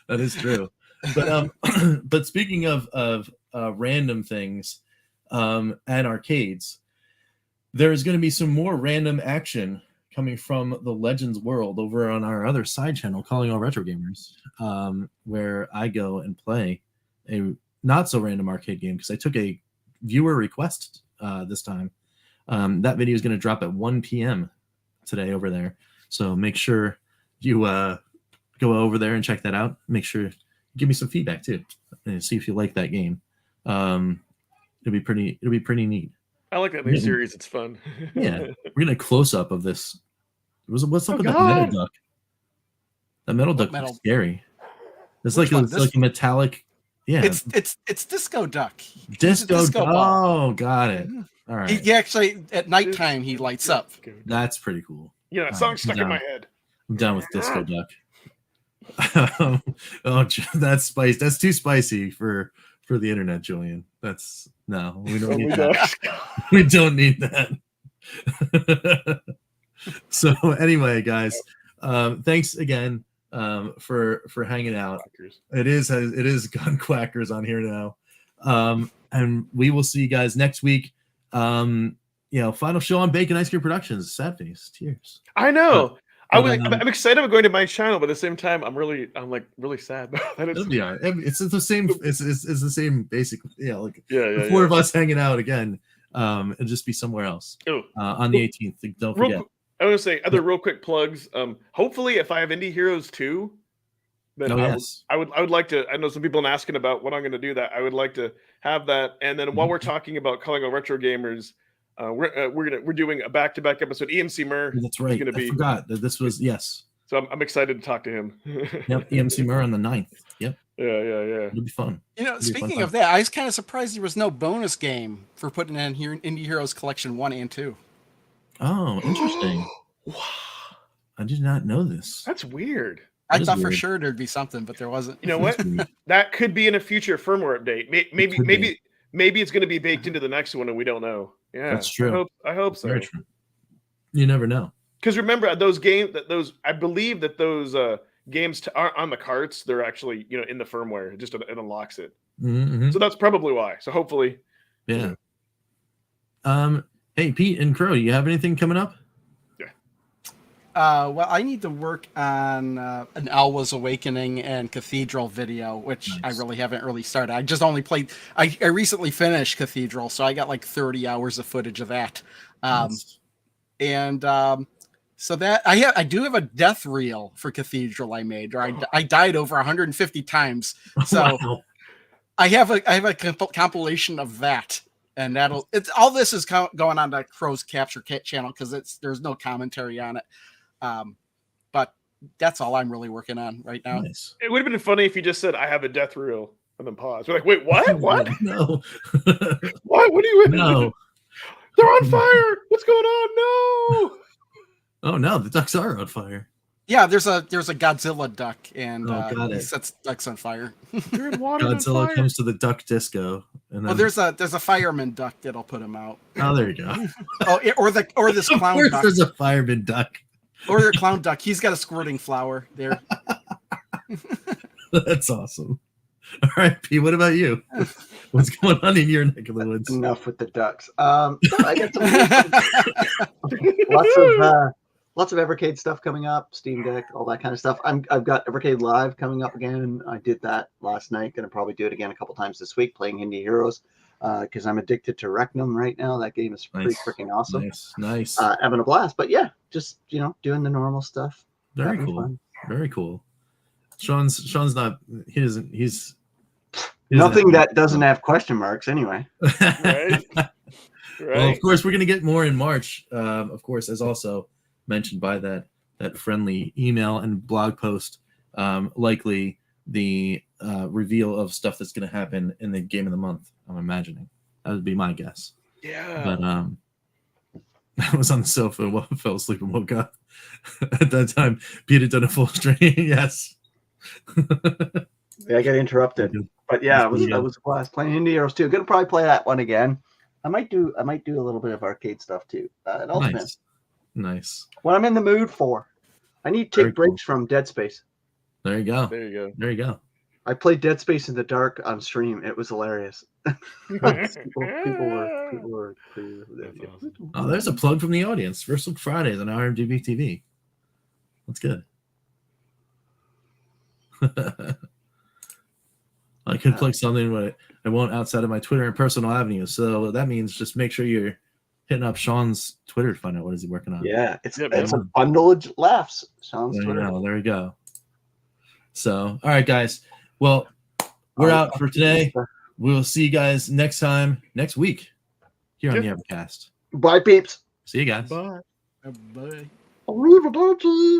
Speaker 2: That is true. But but speaking of random things at arcades, there's going to be some more random action coming from the Legends world over on our other side channel, Calling All Retro Gamers, where I go and play a not so random arcade game because I took a viewer request this time. That video is going to drop at 1 p.m. today over there. So make sure you go over there and check that out. Make sure give me some feedback too, and see if you like that game. It'll be pretty neat.
Speaker 3: I like that new series. It's fun.
Speaker 2: Yeah, we're gonna close up of this. What's up with that metal duck? That metal duck looks scary. It's like a metallic. Yeah,
Speaker 4: it's Disco Duck.
Speaker 2: Disco Ball. Oh, got it. All right.
Speaker 4: He actually at nighttime he lights up.
Speaker 2: That's pretty cool.
Speaker 3: Yeah, that song's stuck in my head.
Speaker 2: I'm done with Disco Duck. Oh, that's spicy. That's too spicy for the internet, Julian. We don't need that. We don't need that. So anyway, guys, thanks again for hanging out. It is Gun Quackers on here now, and we will see you guys next week. Final show on Bacon Ice Cream Productions. Sad face, tears.
Speaker 3: I know. I'm excited about going to my channel, but at the same time, I'm really sad.
Speaker 2: It'll be all right. It's the same. It's the same basic. The four
Speaker 3: yeah.
Speaker 2: of us hanging out again. It'll just be somewhere else. On the 18th. Don't forget.
Speaker 3: I want to say other real quick plugs. Hopefully, if I have Indie Heroes 2, then I would like to. I know some people are asking about what I'm going to do. That I would like to have that. And then while we're talking about calling out retro gamers. We're doing a back-to-back episode. EMC Murr.
Speaker 2: That's right. I forgot that this was
Speaker 3: So I'm excited to talk to him.
Speaker 2: Yep, EMC Murr on the 9th. Yep.
Speaker 3: Yeah.
Speaker 2: It'll be fun.
Speaker 4: Speaking of that, I was kind of surprised there was no bonus game for putting in here in Indie Heroes Collection 1 and 2.
Speaker 2: Oh, interesting. I did not know this.
Speaker 3: That's weird.
Speaker 4: I thought for sure there'd be something, but there wasn't.
Speaker 3: You know what? That could be in a future firmware update. Maybe it's going to be baked into the next one, and we don't know. Yeah,
Speaker 2: that's true.
Speaker 3: I hope so.
Speaker 2: Very true. You never know.
Speaker 3: Because remember, I believe that those games aren't on the carts. They're actually in the firmware. It unlocks it.
Speaker 2: Mm-hmm.
Speaker 3: So that's probably why. So hopefully.
Speaker 2: Yeah. Hey, Pete and Crow, you have anything coming up?
Speaker 4: Well, I need to work on an Alwa's Awakening and Cathedral video, which I really haven't really started. I just only played. I recently finished Cathedral, so I got like 30 hours of footage of that. So that I do have a death reel for Cathedral I made, or I died over 150 times. So
Speaker 2: wow.
Speaker 4: I have a compilation of that. And all this is going on to Crow's Capture Kit channel because there's no commentary on it. But that's all I'm really working on right now.
Speaker 2: Nice.
Speaker 3: It would have been funny if you just said, I have a death reel, and then pause. We're like, wait, what? What?
Speaker 2: No.
Speaker 3: What? What are you in?
Speaker 2: No.
Speaker 3: They're on fire. What's going on? No.
Speaker 2: Oh, no. The ducks are on fire.
Speaker 4: Yeah, there's a Godzilla duck, and
Speaker 2: he
Speaker 4: sets ducks on fire.
Speaker 3: They're in water.
Speaker 2: Godzilla comes to the duck disco. And then...
Speaker 4: there's a fireman duck that'll put him out.
Speaker 2: Oh, there you go.
Speaker 4: or this clown
Speaker 2: of course
Speaker 4: duck.
Speaker 2: There's a fireman duck.
Speaker 4: Or the clown duck. He's got a squirting flower there.
Speaker 2: That's awesome. All right, P, what about you? What's going on in your neck of the woods?
Speaker 1: Enough with the ducks. I got some lots of Evercade stuff coming up, Steam Deck, all that kind of stuff. I've got Evercade Live coming up again. I did that last night. Going to probably do it again a couple times this week, playing Indie Heroes. Because I'm addicted to Recnum right now. That game is pretty freaking awesome.
Speaker 2: Nice.
Speaker 1: Having a blast. But yeah, just doing the normal stuff.
Speaker 2: Very cool. Fun. Very cool. Sean's not. He's
Speaker 1: nothing that doesn't have question marks anyway.
Speaker 3: Right.
Speaker 2: Well, of course, we're gonna get more in March. Of course, as also mentioned by that friendly email and blog post. Likely the reveal of stuff that's going to happen in the game of the month. I'm imagining that would be my guess.
Speaker 3: Yeah.
Speaker 2: But I was on the sofa, fell asleep, and woke up. At that time, Pete had done a full stream. Yes.
Speaker 1: Yeah, I got interrupted. But yeah, it was a blast playing Indie Heroes too. Gonna probably play that one again. I might do a little bit of arcade stuff too. It all depends.
Speaker 2: Nice.
Speaker 1: What I'm in the mood for. I need to take breaks from Dead Space.
Speaker 2: There you go.
Speaker 3: There you go.
Speaker 1: I played Dead Space in the dark on stream. It was hilarious. people were pretty.
Speaker 3: Awesome.
Speaker 2: Oh, there's a plug from the audience. First Look Fridays on RMDB TV. That's good. I could plug something, but I won't outside of my Twitter and personal avenues. So that means just make sure you're hitting up Sean's Twitter to find out what is he working on.
Speaker 1: Yeah, it's a bundle of laughs. Sean's Twitter.
Speaker 2: There we go. So, all right, guys. Well, we're out for today. We'll see you guys next week here on the Evercast.
Speaker 1: Bye, peeps.
Speaker 2: See you guys.
Speaker 4: Bye. Bye.
Speaker 1: Arrivederci.